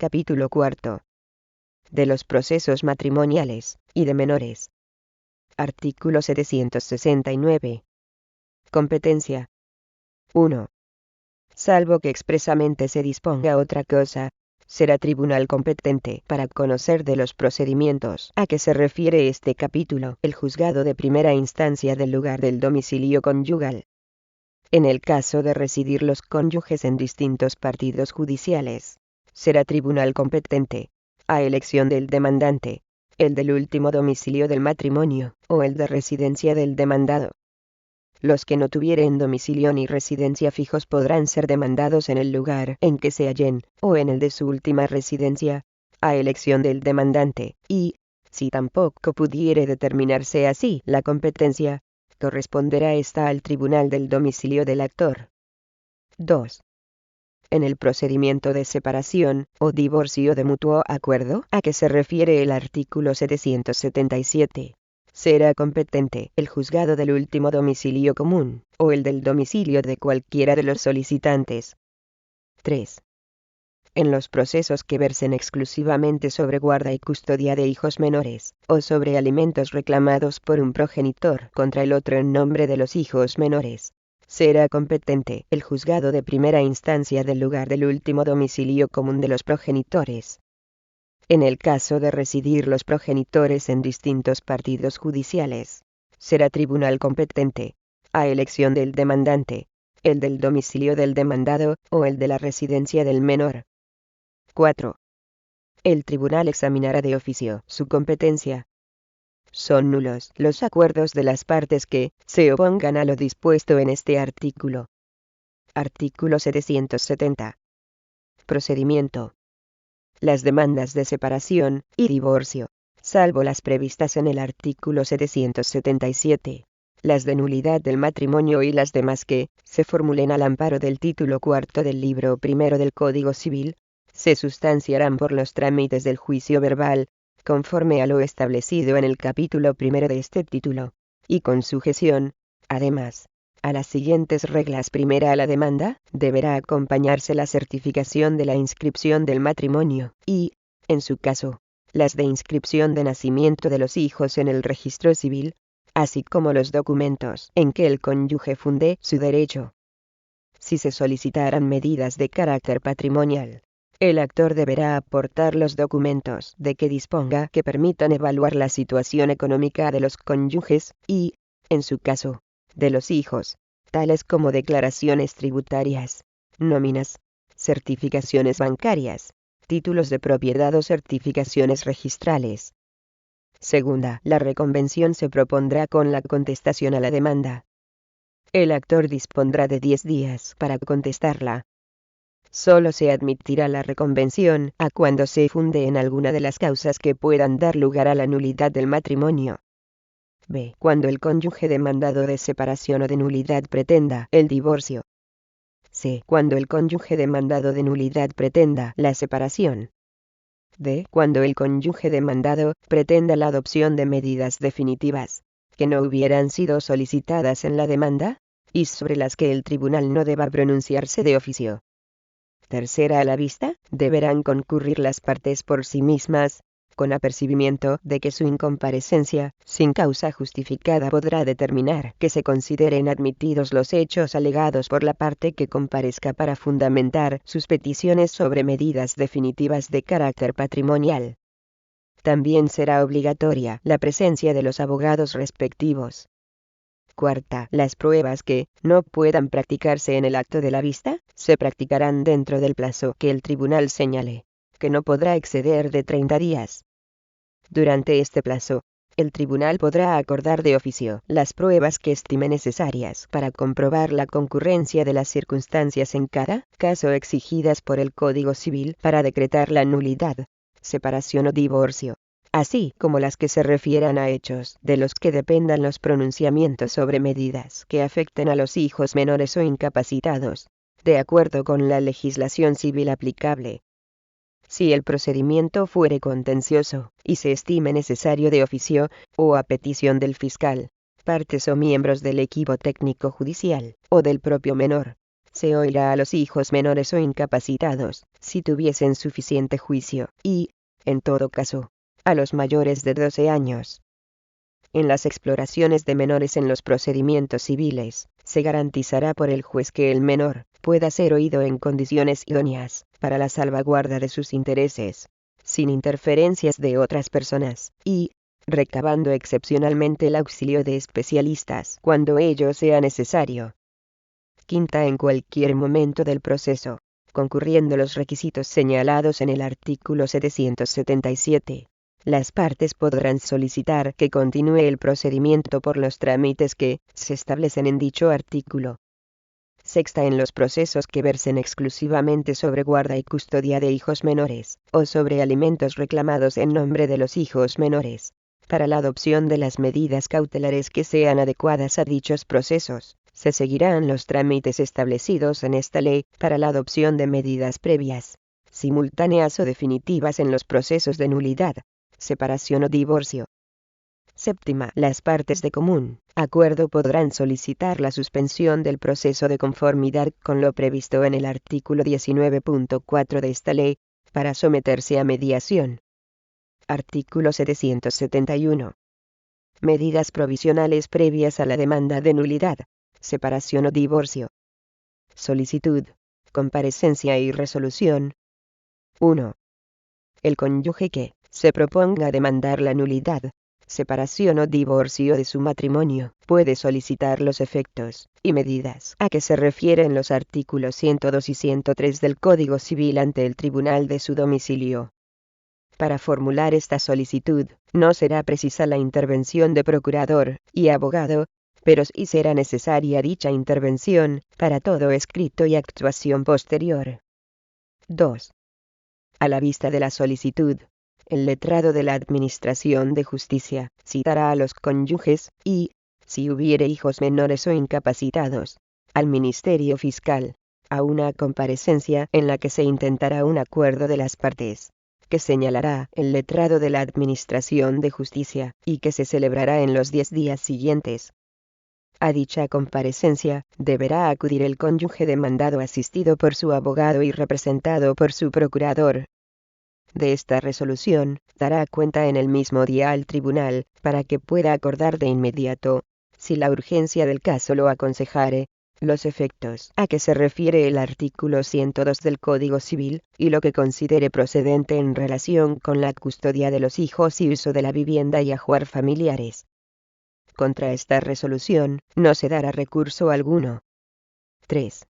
Capítulo cuarto. De los procesos matrimoniales y de menores. Artículo 769. Competencia. 1. Salvo que expresamente se disponga otra cosa, será tribunal competente para conocer de los procedimientos a que se refiere este capítulo el juzgado de primera instancia del lugar del domicilio conyugal. En el caso de residir los cónyuges en distintos partidos judiciales, será tribunal competente, a elección del demandante, el del último domicilio del matrimonio o el de residencia del demandado. Los que no tuvieren domicilio ni residencia fijos podrán ser demandados en el lugar en que se hallen o en el de su última residencia, a elección del demandante, y, si tampoco pudiere determinarse así la competencia, corresponderá esta al tribunal del domicilio del actor. 2. En el procedimiento de separación o divorcio de mutuo acuerdo a que se refiere el artículo 777, será competente el juzgado del último domicilio común, o el del domicilio de cualquiera de los solicitantes. 3. En los procesos que versen exclusivamente sobre guarda y custodia de hijos menores, o sobre alimentos reclamados por un progenitor contra el otro en nombre de los hijos menores, será competente el juzgado de primera instancia del lugar del último domicilio común de los progenitores. En el caso de residir los progenitores en distintos partidos judiciales, será tribunal competente, a elección del demandante, el del domicilio del demandado o el de la residencia del menor. 4. El tribunal examinará de oficio su competencia. Son nulos los acuerdos de las partes que se opongan a lo dispuesto en este artículo. Artículo 770. Procedimiento. Las demandas de separación y divorcio, salvo las previstas en el artículo 777, las de nulidad del matrimonio y las demás que se formulen al amparo del título cuarto del libro primero del Código Civil, se sustanciarán por los trámites del juicio verbal, conforme a lo establecido en el capítulo primero de este título, y con sujeción, además, a las siguientes reglas. Primera, a la demanda deberá acompañarse la certificación de la inscripción del matrimonio y, en su caso, las de inscripción de nacimiento de los hijos en el registro civil, así como los documentos en que el cónyuge funde su derecho. Si se solicitaran medidas de carácter patrimonial, el actor deberá aportar los documentos de que disponga que permitan evaluar la situación económica de los cónyuges y, en su caso, de los hijos, tales como declaraciones tributarias, nóminas, certificaciones bancarias, títulos de propiedad o certificaciones registrales. Segunda, la reconvención se propondrá con la contestación a la demanda. El actor dispondrá de 10 días para contestarla. Solo se admitirá la reconvención a cuando se funde en alguna de las causas que puedan dar lugar a la nulidad del matrimonio. B. Cuando el cónyuge demandado de separación o de nulidad pretenda el divorcio. C. Cuando el cónyuge demandado de nulidad pretenda la separación. D. Cuando el cónyuge demandado pretenda la adopción de medidas definitivas, que no hubieran sido solicitadas en la demanda, y sobre las que el tribunal no deba pronunciarse de oficio. Tercera, a la vista, deberán concurrir las partes por sí mismas, con apercibimiento de que su incomparecencia, sin causa justificada, podrá determinar que se consideren admitidos los hechos alegados por la parte que comparezca para fundamentar sus peticiones sobre medidas definitivas de carácter patrimonial. También será obligatoria la presencia de los abogados respectivos. Cuarta, las pruebas que no puedan practicarse en el acto de la vista, se practicarán dentro del plazo que el tribunal señale, que no podrá exceder de 30 días. Durante este plazo, el tribunal podrá acordar de oficio las pruebas que estime necesarias para comprobar la concurrencia de las circunstancias en cada caso exigidas por el Código Civil para decretar la nulidad, separación o divorcio, así como las que se refieran a hechos de los que dependan los pronunciamientos sobre medidas que afecten a los hijos menores o incapacitados, de acuerdo con la legislación civil aplicable. Si el procedimiento fuere contencioso, y se estime necesario de oficio, o a petición del fiscal, partes o miembros del equipo técnico judicial, o del propio menor, se oirá a los hijos menores o incapacitados, si tuviesen suficiente juicio, y, en todo caso, a los mayores de 12 años. En las exploraciones de menores en los procedimientos civiles, se garantizará por el juez que el menor pueda ser oído en condiciones idóneas para la salvaguarda de sus intereses, sin interferencias de otras personas, y, recabando excepcionalmente el auxilio de especialistas cuando ello sea necesario. Quinta, en cualquier momento del proceso, concurriendo los requisitos señalados en el artículo 777. Las partes podrán solicitar que continúe el procedimiento por los trámites que se establecen en dicho artículo. Sexta, en los procesos que versen exclusivamente sobre guarda y custodia de hijos menores, o sobre alimentos reclamados en nombre de los hijos menores, para la adopción de las medidas cautelares que sean adecuadas a dichos procesos, se seguirán los trámites establecidos en esta ley para la adopción de medidas previas, simultáneas o definitivas en los procesos de nulidad, separación o divorcio. Séptima, las partes de común acuerdo podrán solicitar la suspensión del proceso de conformidad con lo previsto en el artículo 19.4 de esta ley, para someterse a mediación. Artículo 771. Medidas provisionales previas a la demanda de nulidad, separación o divorcio. Solicitud, comparecencia y resolución. 1. El cónyuge que se proponga demandar la nulidad, separación o divorcio de su matrimonio, puede solicitar los efectos y medidas a que se refieren los artículos 102 y 103 del Código Civil ante el tribunal de su domicilio. Para formular esta solicitud, no será precisa la intervención de procurador y abogado, pero sí será necesaria dicha intervención para todo escrito y actuación posterior. 2. A la vista de la solicitud, el letrado de la Administración de Justicia citará a los cónyuges y, si hubiere hijos menores o incapacitados, al Ministerio Fiscal, a una comparecencia en la que se intentará un acuerdo de las partes, que señalará el letrado de la Administración de Justicia, y que se celebrará en los 10 días siguientes. A dicha comparecencia, deberá acudir el cónyuge demandado asistido por su abogado y representado por su procurador. De esta resolución, dará cuenta en el mismo día al tribunal, para que pueda acordar de inmediato, si la urgencia del caso lo aconsejare, los efectos a que se refiere el artículo 102 del Código Civil, y lo que considere procedente en relación con la custodia de los hijos y uso de la vivienda y ajuar familiares. Contra esta resolución, no se dará recurso alguno. 3.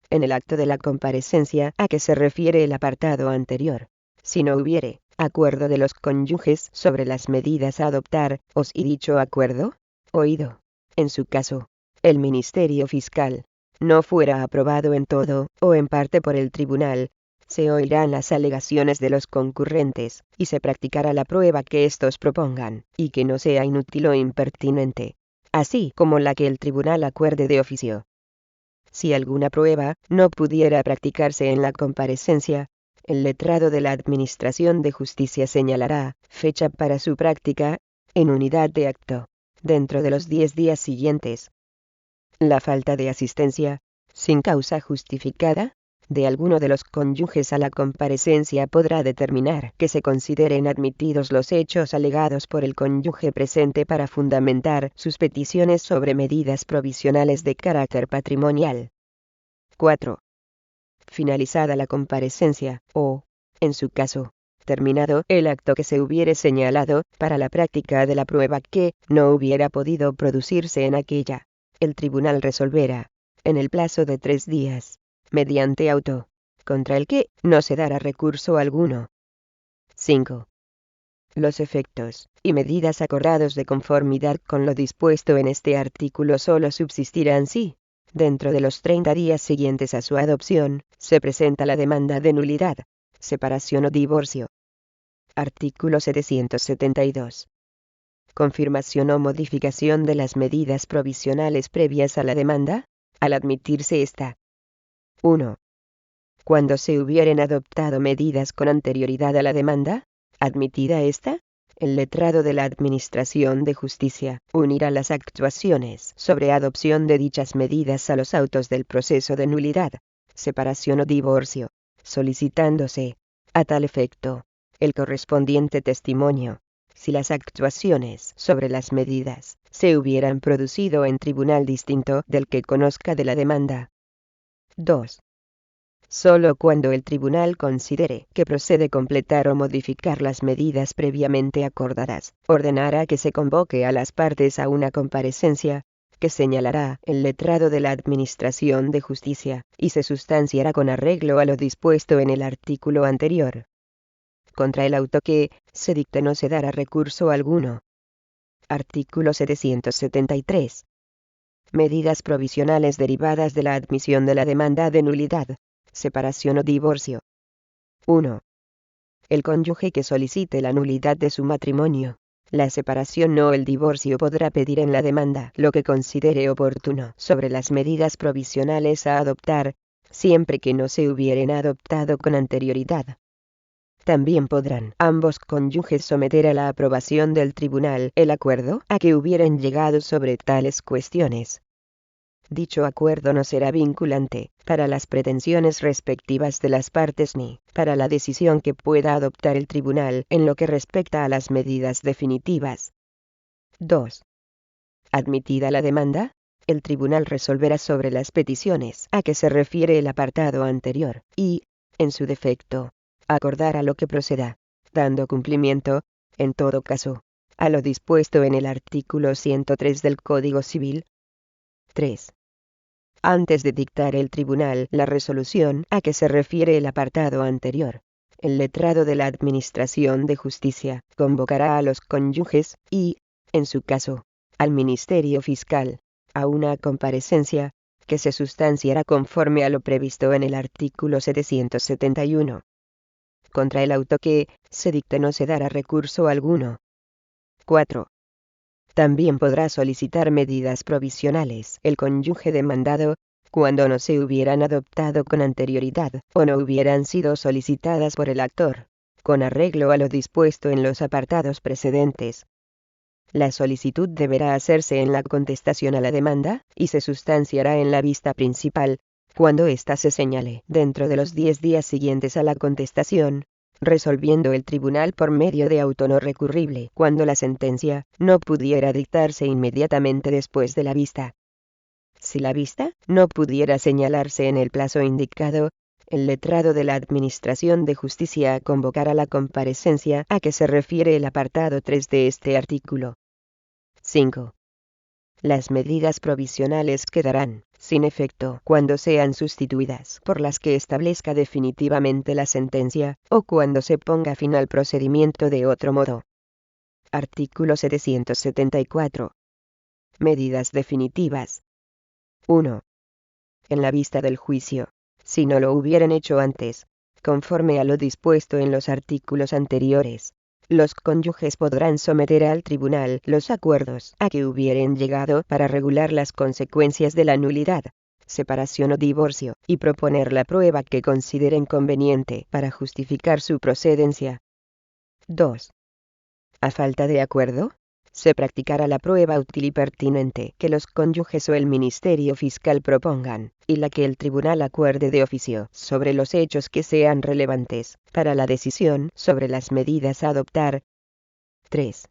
En el acto de la comparecencia a que se refiere el apartado anterior, si no hubiere acuerdo de los cónyuges sobre las medidas a adoptar, o si dicho acuerdo, oído, en su caso, el Ministerio Fiscal, no fuera aprobado en todo o en parte por el tribunal, se oirán las alegaciones de los concurrentes, y se practicará la prueba que éstos propongan, y que no sea inútil o impertinente, así como la que el tribunal acuerde de oficio. Si alguna prueba no pudiera practicarse en la comparecencia, el letrado de la Administración de Justicia señalará fecha para su práctica, en unidad de acto, dentro de los 10 días siguientes. La falta de asistencia, sin causa justificada, de alguno de los cónyuges a la comparecencia podrá determinar que se consideren admitidos los hechos alegados por el cónyuge presente para fundamentar sus peticiones sobre medidas provisionales de carácter patrimonial. 4. Finalizada la comparecencia, o, en su caso, terminado el acto que se hubiere señalado para la práctica de la prueba que no hubiera podido producirse en aquella, el tribunal resolverá, en el plazo de 3 días, mediante auto, contra el que no se dará recurso alguno. 5. Los efectos y medidas acordados de conformidad con lo dispuesto en este artículo solo subsistirán si, dentro de los 30 días siguientes a su adopción, se presenta la demanda de nulidad, separación o divorcio. Artículo 772. Confirmación o modificación de las medidas provisionales previas a la demanda, al admitirse esta. 1. Cuando se hubieren adoptado medidas con anterioridad a la demanda, admitida esta, el letrado de la Administración de Justicia unirá las actuaciones sobre adopción de dichas medidas a los autos del proceso de nulidad, separación o divorcio, solicitándose, a tal efecto, el correspondiente testimonio, si las actuaciones sobre las medidas se hubieran producido en tribunal distinto del que conozca de la demanda. 2. Solo cuando el tribunal considere que procede completar o modificar las medidas previamente acordadas, ordenará que se convoque a las partes a una comparecencia, que señalará el letrado de la Administración de Justicia, y se sustanciará con arreglo a lo dispuesto en el artículo anterior. Contra el auto que se dicte no se dará recurso alguno. Artículo 773. Medidas provisionales derivadas de la admisión de la demanda de nulidad, separación o divorcio. 1. El cónyuge que solicite la nulidad de su matrimonio, la separación o el divorcio podrá pedir en la demanda lo que considere oportuno sobre las medidas provisionales a adoptar, siempre que no se hubieren adoptado con anterioridad. También podrán ambos cónyuges someter a la aprobación del tribunal el acuerdo a que hubieran llegado sobre tales cuestiones. Dicho acuerdo no será vinculante para las pretensiones respectivas de las partes ni para la decisión que pueda adoptar el tribunal en lo que respecta a las medidas definitivas. 2. Admitida la demanda, el tribunal resolverá sobre las peticiones a que se refiere el apartado anterior y, en su defecto, acordará lo que proceda, dando cumplimiento, en todo caso, a lo dispuesto en el artículo 103 del Código Civil. 3. Antes de dictar el tribunal la resolución a que se refiere el apartado anterior, el letrado de la Administración de Justicia convocará a los cónyuges y, en su caso, al Ministerio Fiscal, a una comparecencia, que se sustanciará conforme a lo previsto en el artículo 771. Contra el auto que se dicte no se dará recurso alguno. 4. También podrá solicitar medidas provisionales el cónyuge demandado, cuando no se hubieran adoptado con anterioridad o no hubieran sido solicitadas por el actor, con arreglo a lo dispuesto en los apartados precedentes. La solicitud deberá hacerse en la contestación a la demanda, y se sustanciará en la vista principal, cuando ésta se señale dentro de los 10 días siguientes a la contestación, resolviendo el tribunal por medio de auto no recurrible cuando la sentencia no pudiera dictarse inmediatamente después de la vista. Si la vista no pudiera señalarse en el plazo indicado, el letrado de la Administración de Justicia convocará la comparecencia a que se refiere el apartado 3 de este artículo. 5. Las medidas provisionales quedarán sin efecto cuando sean sustituidas por las que establezca definitivamente la sentencia, o cuando se ponga fin al procedimiento de otro modo. Artículo 774. Medidas definitivas. 1. En la vista del juicio, si no lo hubieran hecho antes, conforme a lo dispuesto en los artículos anteriores, los cónyuges podrán someter al tribunal los acuerdos a que hubieren llegado para regular las consecuencias de la nulidad, separación o divorcio, y proponer la prueba que consideren conveniente para justificar su procedencia. 2. A falta de acuerdo, se practicará la prueba útil y pertinente que los cónyuges o el Ministerio Fiscal propongan, y la que el tribunal acuerde de oficio sobre los hechos que sean relevantes para la decisión sobre las medidas a adoptar. 3.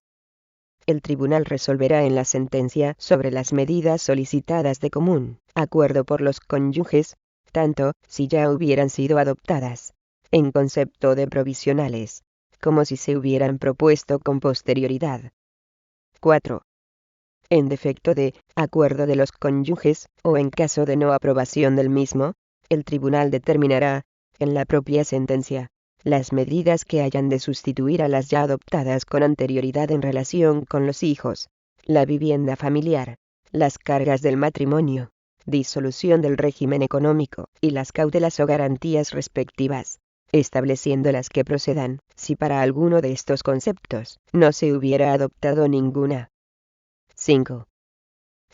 El tribunal resolverá en la sentencia sobre las medidas solicitadas de común acuerdo por los cónyuges, tanto si ya hubieran sido adoptadas, en concepto de provisionales, como si se hubieran propuesto con posterioridad. 4. En defecto de acuerdo de los cónyuges, o en caso de no aprobación del mismo, el tribunal determinará, en la propia sentencia, las medidas que hayan de sustituir a las ya adoptadas con anterioridad en relación con los hijos, la vivienda familiar, las cargas del matrimonio, disolución del régimen económico y las cautelas o garantías respectivas, estableciendo las que procedan, si para alguno de estos conceptos no se hubiera adoptado ninguna. 5.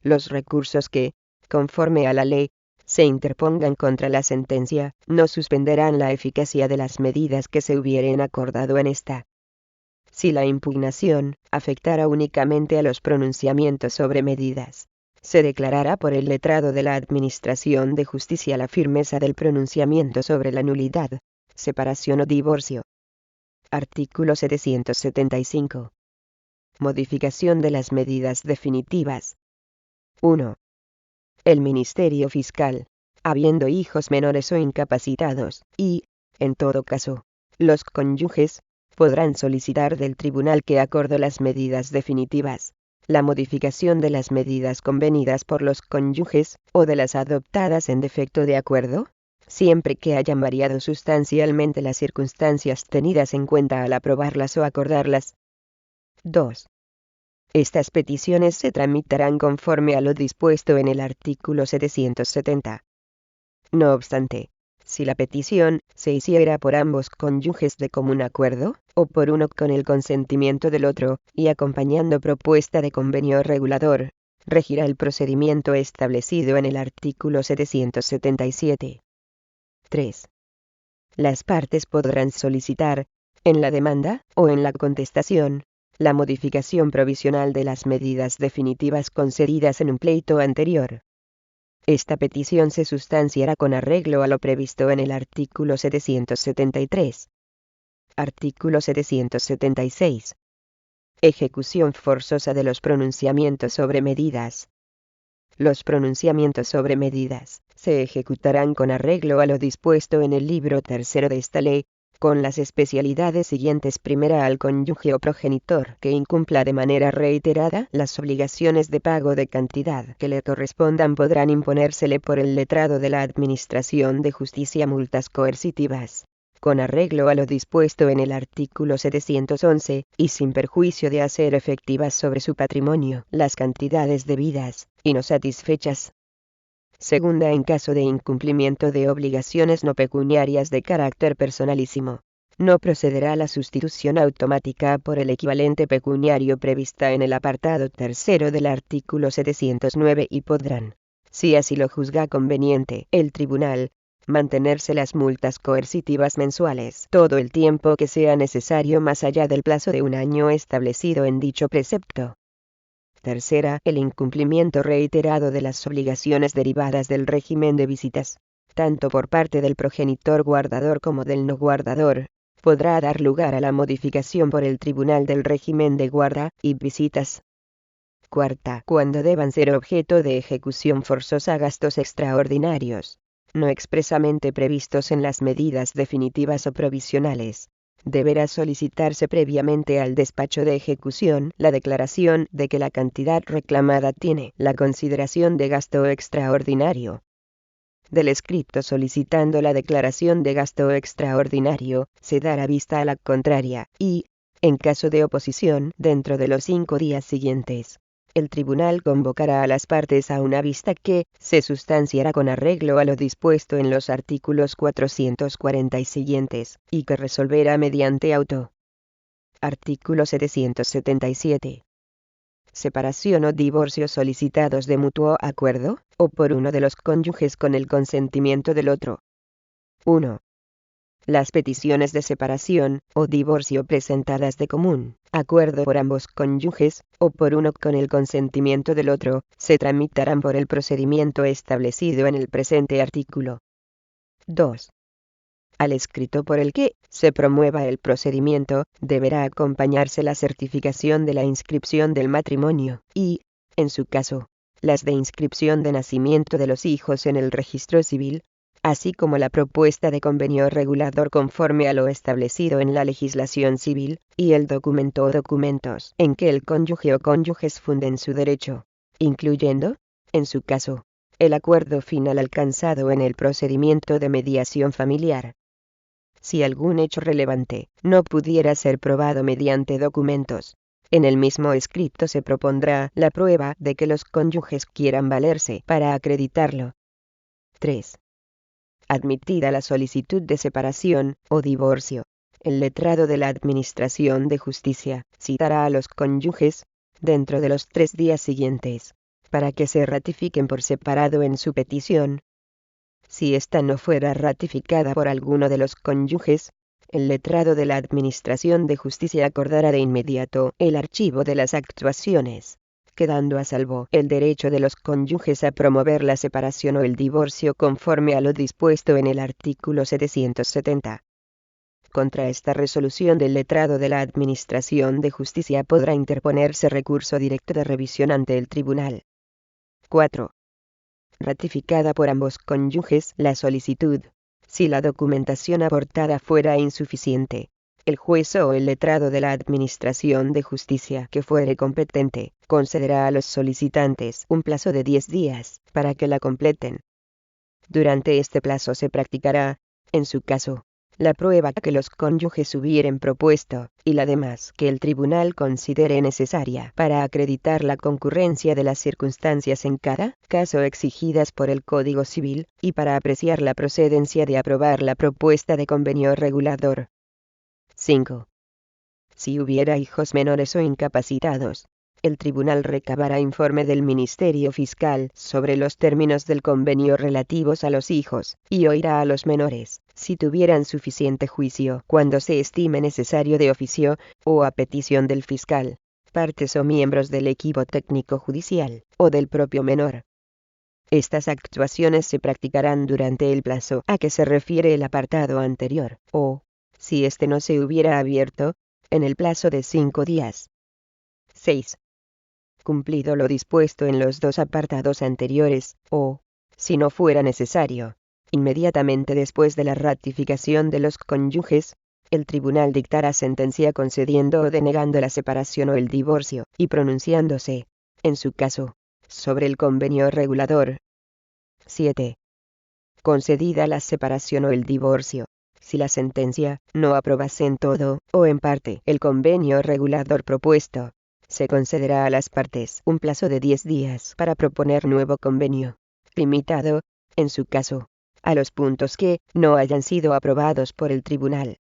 Los recursos que, conforme a la ley, se interpongan contra la sentencia, no suspenderán la eficacia de las medidas que se hubieren acordado en esta. Si la impugnación afectara únicamente a los pronunciamientos sobre medidas, se declarará por el letrado de la Administración de Justicia la firmeza del pronunciamiento sobre la nulidad, separación o divorcio. Artículo 775. Modificación de las medidas definitivas. 1. El Ministerio Fiscal, habiendo hijos menores o incapacitados, y, en todo caso, los cónyuges, podrán solicitar del tribunal que acorde las medidas definitivas, la modificación de las medidas convenidas por los cónyuges, o de las adoptadas en defecto de acuerdo, siempre que hayan variado sustancialmente las circunstancias tenidas en cuenta al aprobarlas o acordarlas. 2. Estas peticiones se tramitarán conforme a lo dispuesto en el artículo 770. No obstante, si la petición se hiciera por ambos cónyuges de común acuerdo, o por uno con el consentimiento del otro, y acompañando propuesta de convenio regulador, regirá el procedimiento establecido en el artículo 777. 3. Las partes podrán solicitar, en la demanda o en la contestación, la modificación provisional de las medidas definitivas concedidas en un pleito anterior. Esta petición se sustanciará con arreglo a lo previsto en el artículo 773. Artículo 776. Ejecución forzosa de los pronunciamientos sobre medidas. Los pronunciamientos sobre medidas se ejecutarán con arreglo a lo dispuesto en el libro tercero de esta ley, con las especialidades siguientes: primera, al cónyuge o progenitor que incumpla de manera reiterada las obligaciones de pago de cantidad que le correspondan, podrán imponérsele por el letrado de la Administración de Justicia multas coercitivas, con arreglo a lo dispuesto en el artículo 711, y sin perjuicio de hacer efectivas sobre su patrimonio las cantidades debidas y no satisfechas. Segunda, en caso de incumplimiento de obligaciones no pecuniarias de carácter personalísimo, no procederá la sustitución automática por el equivalente pecuniario prevista en el apartado tercero del artículo 709, y podrán, si así lo juzga conveniente el tribunal, mantenerse las multas coercitivas mensuales todo el tiempo que sea necesario, más allá del plazo de un año establecido en dicho precepto. Tercera, el incumplimiento reiterado de las obligaciones derivadas del régimen de visitas, tanto por parte del progenitor guardador como del no guardador, podrá dar lugar a la modificación por el tribunal del régimen de guarda y visitas. Cuarta, cuando deban ser objeto de ejecución forzosa gastos extraordinarios, no expresamente previstos en las medidas definitivas o provisionales, deberá solicitarse previamente al despacho de ejecución la declaración de que la cantidad reclamada tiene la consideración de gasto extraordinario. Del escrito solicitando la declaración de gasto extraordinario, se dará vista a la contraria, y, en caso de oposición, dentro de los 5 días siguientes, el tribunal convocará a las partes a una vista que se sustanciará con arreglo a lo dispuesto en los artículos 440 y siguientes, y que resolverá mediante auto. Artículo 777. Separación o divorcio solicitados de mutuo acuerdo, o por uno de los cónyuges con el consentimiento del otro. 1. Las peticiones de separación o divorcio presentadas de común acuerdo por ambos cónyuges, o por uno con el consentimiento del otro, se tramitarán por el procedimiento establecido en el presente artículo. 2. Al escrito por el que se promueva el procedimiento, deberá acompañarse la certificación de la inscripción del matrimonio, y, en su caso, las de inscripción de nacimiento de los hijos en el registro civil, así como la propuesta de convenio regulador conforme a lo establecido en la legislación civil, y el documento o documentos en que el cónyuge o cónyuges funden su derecho, incluyendo, en su caso, el acuerdo final alcanzado en el procedimiento de mediación familiar. Si algún hecho relevante no pudiera ser probado mediante documentos, en el mismo escrito se propondrá la prueba de que los cónyuges quieran valerse para acreditarlo. 3. Admitida la solicitud de separación o divorcio, el letrado de la Administración de Justicia citará a los cónyuges, dentro de los 3 días siguientes, para que se ratifiquen por separado en su petición. Si ésta no fuera ratificada por alguno de los cónyuges, el letrado de la Administración de Justicia acordará de inmediato el archivo de las actuaciones, quedando a salvo el derecho de los cónyuges a promover la separación o el divorcio conforme a lo dispuesto en el artículo 770. Contra esta resolución del letrado de la Administración de Justicia podrá interponerse recurso directo de revisión ante el tribunal. 4. Ratificada por ambos cónyuges la solicitud. Si la documentación aportada fuera insuficiente, el juez o el letrado de la Administración de Justicia que fuere competente, concederá a los solicitantes un plazo de 10 días para que la completen. Durante este plazo se practicará, en su caso, la prueba que los cónyuges hubieren propuesto, y la demás que el tribunal considere necesaria para acreditar la concurrencia de las circunstancias en cada caso exigidas por el Código Civil, y para apreciar la procedencia de aprobar la propuesta de convenio regulador. 5. Si hubiera hijos menores o incapacitados, el tribunal recabará informe del Ministerio Fiscal sobre los términos del convenio relativos a los hijos, y oirá a los menores, si tuvieran suficiente juicio, cuando se estime necesario de oficio, o a petición del fiscal, partes o miembros del equipo técnico judicial, o del propio menor. Estas actuaciones se practicarán durante el plazo a que se refiere el apartado anterior, o, si éste no se hubiera abierto, en el plazo de 5 días. 6. Cumplido lo dispuesto en los dos apartados anteriores, o, si no fuera necesario, inmediatamente después de la ratificación de los cónyuges, el tribunal dictará sentencia concediendo o denegando la separación o el divorcio, y pronunciándose, en su caso, sobre el convenio regulador. 7. Concedida la separación o el divorcio, si la sentencia no aprobase en todo, o en parte, el convenio regulador propuesto, se concederá a las partes un plazo de 10 días para proponer nuevo convenio, limitado, en su caso, a los puntos que no hayan sido aprobados por el tribunal.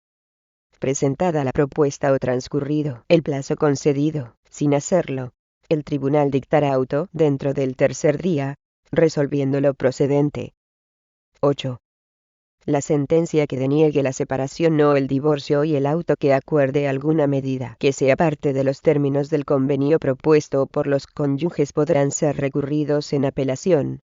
Presentada la propuesta o transcurrido el plazo concedido, sin hacerlo, el tribunal dictará auto dentro del tercer día, resolviendo lo procedente. 8. La sentencia que deniegue la separación o el divorcio y el auto que acuerde alguna medida que sea parte de los términos del convenio propuesto por los cónyuges podrán ser recurridos en apelación.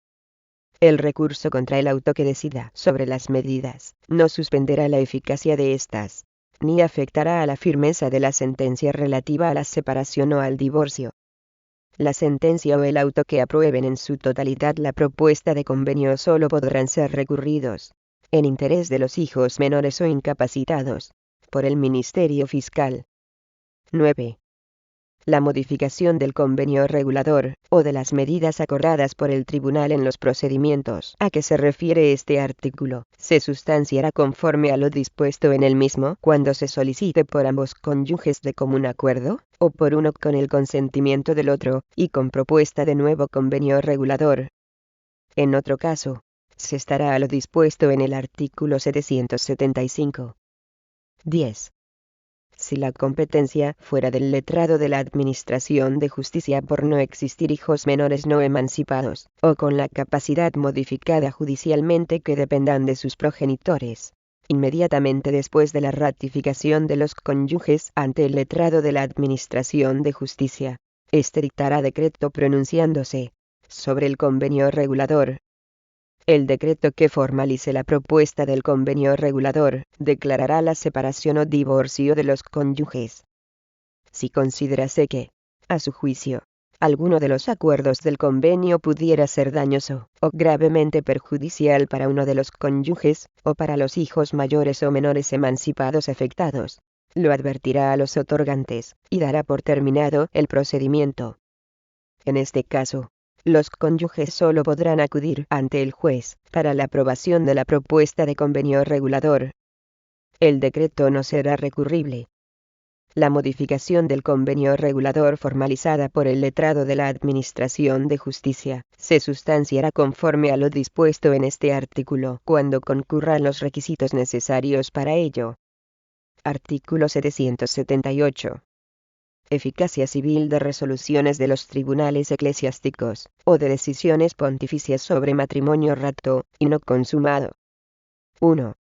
El recurso contra el auto que decida sobre las medidas no suspenderá la eficacia de estas, ni afectará a la firmeza de la sentencia relativa a la separación o al divorcio. La sentencia o el auto que aprueben en su totalidad la propuesta de convenio solo podrán ser recurridos, en interés de los hijos menores o incapacitados, por el Ministerio Fiscal. 9. La modificación del convenio regulador, o de las medidas acordadas por el tribunal en los procedimientos a que se refiere este artículo, se sustanciará conforme a lo dispuesto en el mismo cuando se solicite por ambos cónyuges de común acuerdo, o por uno con el consentimiento del otro, y con propuesta de nuevo convenio regulador. En otro caso, se estará a lo dispuesto en el artículo 775. 10. Si la competencia fuera del letrado de la Administración de Justicia por no existir hijos menores no emancipados, o con la capacidad modificada judicialmente que dependan de sus progenitores, inmediatamente después de la ratificación de los cónyuges ante el letrado de la Administración de Justicia, este dictará decreto pronunciándose sobre el convenio regulador. El decreto que formalice la propuesta del convenio regulador declarará la separación o divorcio de los cónyuges. Si considerase que, a su juicio, alguno de los acuerdos del convenio pudiera ser dañoso o gravemente perjudicial para uno de los cónyuges, o para los hijos mayores o menores emancipados afectados, lo advertirá a los otorgantes, y dará por terminado el procedimiento. En este caso, los cónyuges solo podrán acudir ante el juez para la aprobación de la propuesta de convenio regulador. El decreto no será recurrible. La modificación del convenio regulador formalizada por el letrado de la Administración de Justicia se sustanciará conforme a lo dispuesto en este artículo cuando concurran los requisitos necesarios para ello. Artículo 778. Eficacia civil de resoluciones de los tribunales eclesiásticos, o de decisiones pontificias sobre matrimonio rapto y no consumado. 1.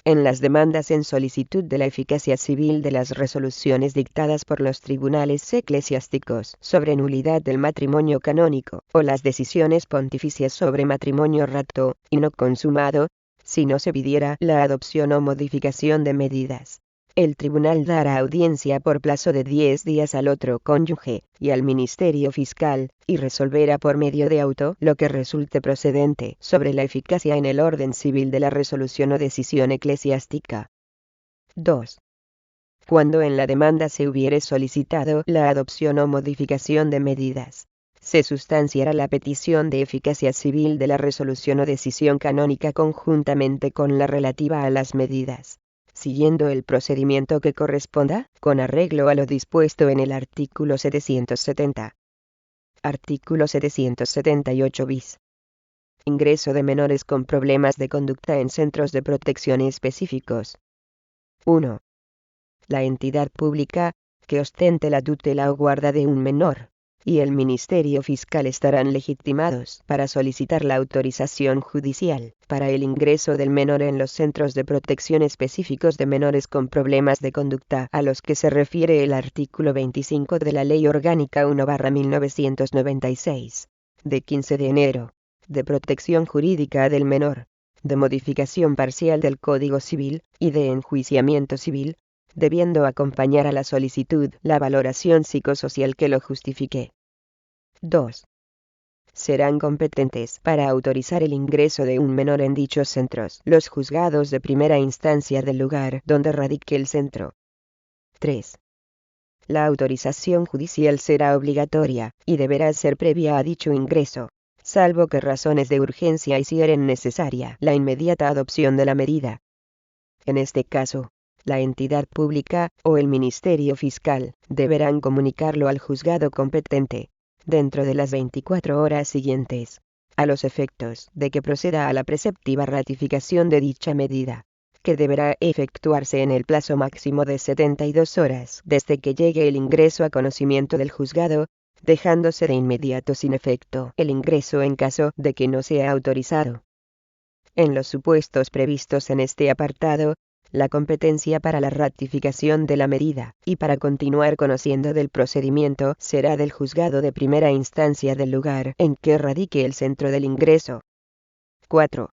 en las demandas en solicitud de la eficacia civil de las resoluciones dictadas por los tribunales eclesiásticos sobre nulidad del matrimonio canónico, o las decisiones pontificias sobre matrimonio rapto y no consumado, si no se pidiera la adopción o modificación de medidas. El tribunal dará audiencia por plazo de 10 días al otro cónyuge y al Ministerio Fiscal, y resolverá por medio de auto lo que resulte procedente sobre la eficacia en el orden civil de la resolución o decisión eclesiástica. 2. Cuando en la demanda se hubiere solicitado la adopción o modificación de medidas, se sustanciará la petición de eficacia civil de la resolución o decisión canónica conjuntamente con la relativa a las medidas, siguiendo el procedimiento que corresponda, con arreglo a lo dispuesto en el artículo 770. Artículo 778 bis. Ingreso de menores con problemas de conducta en centros de protección específicos. 1. La entidad pública, que ostente la tutela o guarda de un menor, y el Ministerio Fiscal estarán legitimados para solicitar la autorización judicial para el ingreso del menor en los centros de protección específicos de menores con problemas de conducta a los que se refiere el artículo 25 de la Ley Orgánica 1/1996, de 15 de enero, de protección jurídica del menor, de modificación parcial del Código Civil, y de enjuiciamiento civil, debiendo acompañar a la solicitud la valoración psicosocial que lo justifique. 2. Serán competentes para autorizar el ingreso de un menor en dichos centros los juzgados de primera instancia del lugar donde radique el centro. 3. La autorización judicial será obligatoria, y deberá ser previa a dicho ingreso, salvo que razones de urgencia hicieren necesaria la inmediata adopción de la medida. En este caso, la entidad pública, o el Ministerio Fiscal, deberán comunicarlo al juzgado competente, dentro de las 24 horas siguientes, a los efectos de que proceda a la preceptiva ratificación de dicha medida, que deberá efectuarse en el plazo máximo de 72 horas desde que llegue el ingreso a conocimiento del juzgado, dejándose de inmediato sin efecto el ingreso en caso de que no sea autorizado. En los supuestos previstos en este apartado, la competencia para la ratificación de la medida, y para continuar conociendo del procedimiento, será del juzgado de primera instancia del lugar en que radique el centro del ingreso. 4.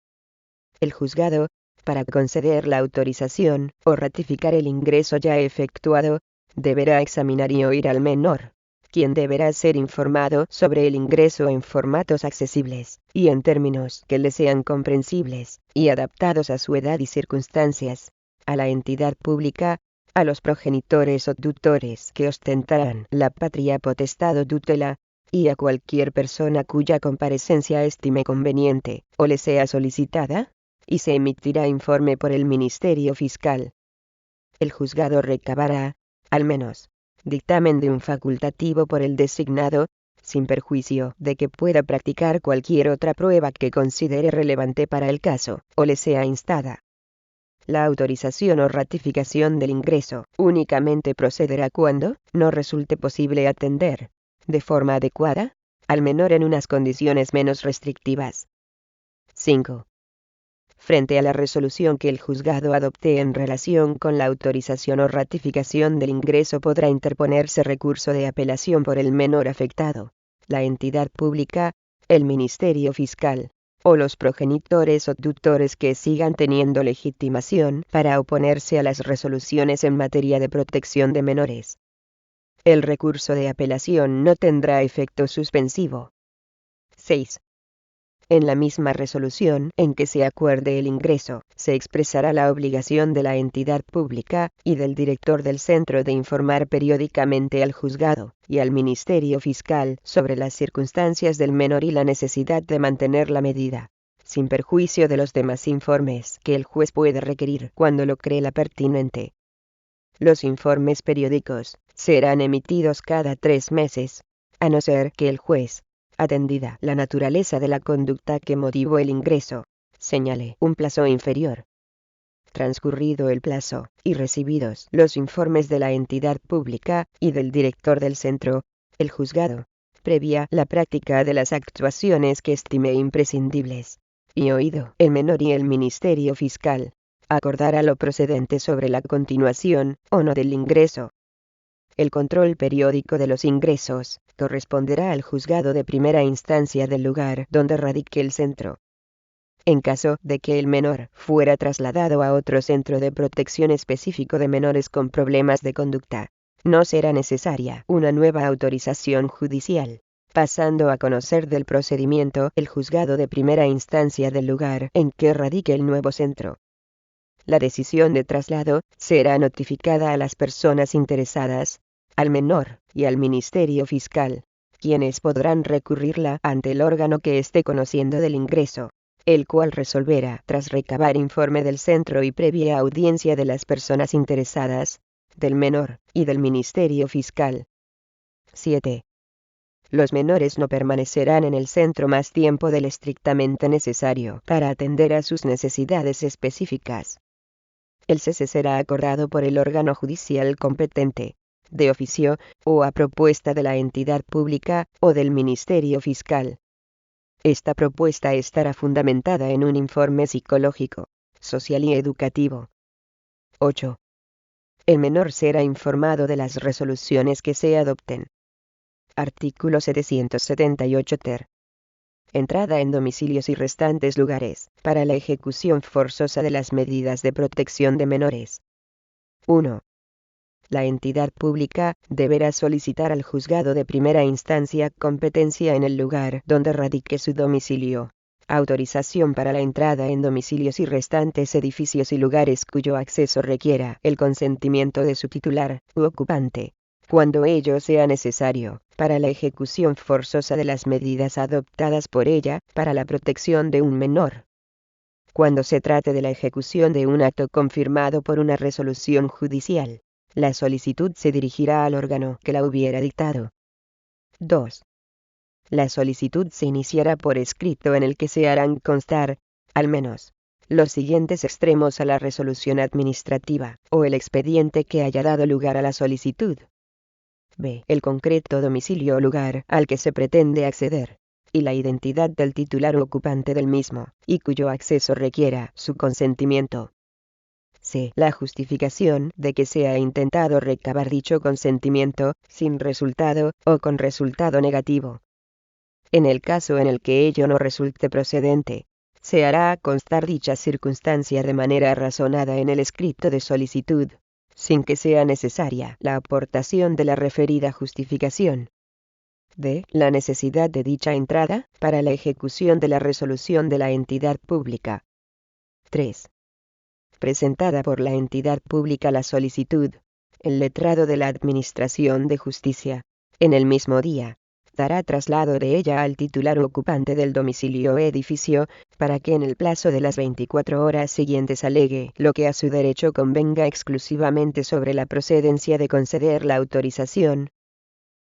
El juzgado, para conceder la autorización, o ratificar el ingreso ya efectuado, deberá examinar y oír al menor, quien deberá ser informado sobre el ingreso en formatos accesibles, y en términos que le sean comprensibles, y adaptados a su edad y circunstancias, a la entidad pública, a los progenitores o tutores que ostentarán la patria potestad o tutela, y a cualquier persona cuya comparecencia estime conveniente, o le sea solicitada, y se emitirá informe por el Ministerio Fiscal. El juzgado recabará, al menos, dictamen de un facultativo por el designado, sin perjuicio de que pueda practicar cualquier otra prueba que considere relevante para el caso, o le sea instada. La autorización o ratificación del ingreso únicamente procederá cuando no resulte posible atender, de forma adecuada, al menor en unas condiciones menos restrictivas. 5. Frente a la resolución que el juzgado adopte en relación con la autorización o ratificación del ingreso podrá interponerse recurso de apelación por el menor afectado, la entidad pública, el Ministerio Fiscal, o los progenitores o tutores que sigan teniendo legitimación para oponerse a las resoluciones en materia de protección de menores. El recurso de apelación no tendrá efecto suspensivo. 6. En la misma resolución en que se acuerde el ingreso, se expresará la obligación de la entidad pública y del director del centro de informar periódicamente al juzgado y al Ministerio Fiscal sobre las circunstancias del menor y la necesidad de mantener la medida, sin perjuicio de los demás informes que el juez puede requerir cuando lo cree pertinente. Los informes periódicos serán emitidos cada 3 meses, a no ser que el juez, atendida la naturaleza de la conducta que motivó el ingreso, señale un plazo inferior. Transcurrido el plazo, y recibidos los informes de la entidad pública y del director del centro, el juzgado, previa la práctica de las actuaciones que estime imprescindibles, y oído el menor y el Ministerio Fiscal, acordará lo procedente sobre la continuación, o no del ingreso. El control periódico de los ingresos corresponderá al juzgado de primera instancia del lugar donde radique el centro. En caso de que el menor fuera trasladado a otro centro de protección específico de menores con problemas de conducta, no será necesaria una nueva autorización judicial, pasando a conocer del procedimiento el juzgado de primera instancia del lugar en que radique el nuevo centro. La decisión de traslado será notificada a las personas interesadas, al menor y al Ministerio Fiscal, quienes podrán recurrirla ante el órgano que esté conociendo del ingreso, el cual resolverá tras recabar informe del centro y previa audiencia de las personas interesadas, del menor y del Ministerio Fiscal. 7. Los menores no permanecerán en el centro más tiempo del estrictamente necesario para atender a sus necesidades específicas. El cese será acordado por el órgano judicial competente, de oficio, o a propuesta de la entidad pública o del Ministerio Fiscal. Esta propuesta estará fundamentada en un informe psicológico, social y educativo. 8. El menor será informado de las resoluciones que se adopten. Artículo 778 ter. Entrada en domicilios y restantes lugares, para la ejecución forzosa de las medidas de protección de menores. 1. La entidad pública deberá solicitar al juzgado de primera instancia competencia en el lugar donde radique su domicilio, autorización para la entrada en domicilios y restantes edificios y lugares cuyo acceso requiera el consentimiento de su titular u ocupante, cuando ello sea necesario, para la ejecución forzosa de las medidas adoptadas por ella para la protección de un menor. Cuando se trate de la ejecución de un acto confirmado por una resolución judicial, la solicitud se dirigirá al órgano que la hubiera dictado. 2. La solicitud se iniciará por escrito en el que se harán constar, al menos, los siguientes extremos a la resolución administrativa, o el expediente que haya dado lugar a la solicitud. B. El concreto domicilio o lugar al que se pretende acceder, y la identidad del titular o ocupante del mismo, y cuyo acceso requiera su consentimiento. C. La justificación de que se ha intentado recabar dicho consentimiento, sin resultado, o con resultado negativo. En el caso en el que ello no resulte procedente, se hará constar dicha circunstancia de manera razonada en el escrito de solicitud, sin que sea necesaria la aportación de la referida justificación. D. La necesidad de dicha entrada, para la ejecución de la resolución de la entidad pública. 3. Presentada por la entidad pública la solicitud, el letrado de la Administración de Justicia, en el mismo día, dará traslado de ella al titular o ocupante del domicilio o edificio, para que en el plazo de las 24 horas siguientes alegue lo que a su derecho convenga exclusivamente sobre la procedencia de conceder la autorización.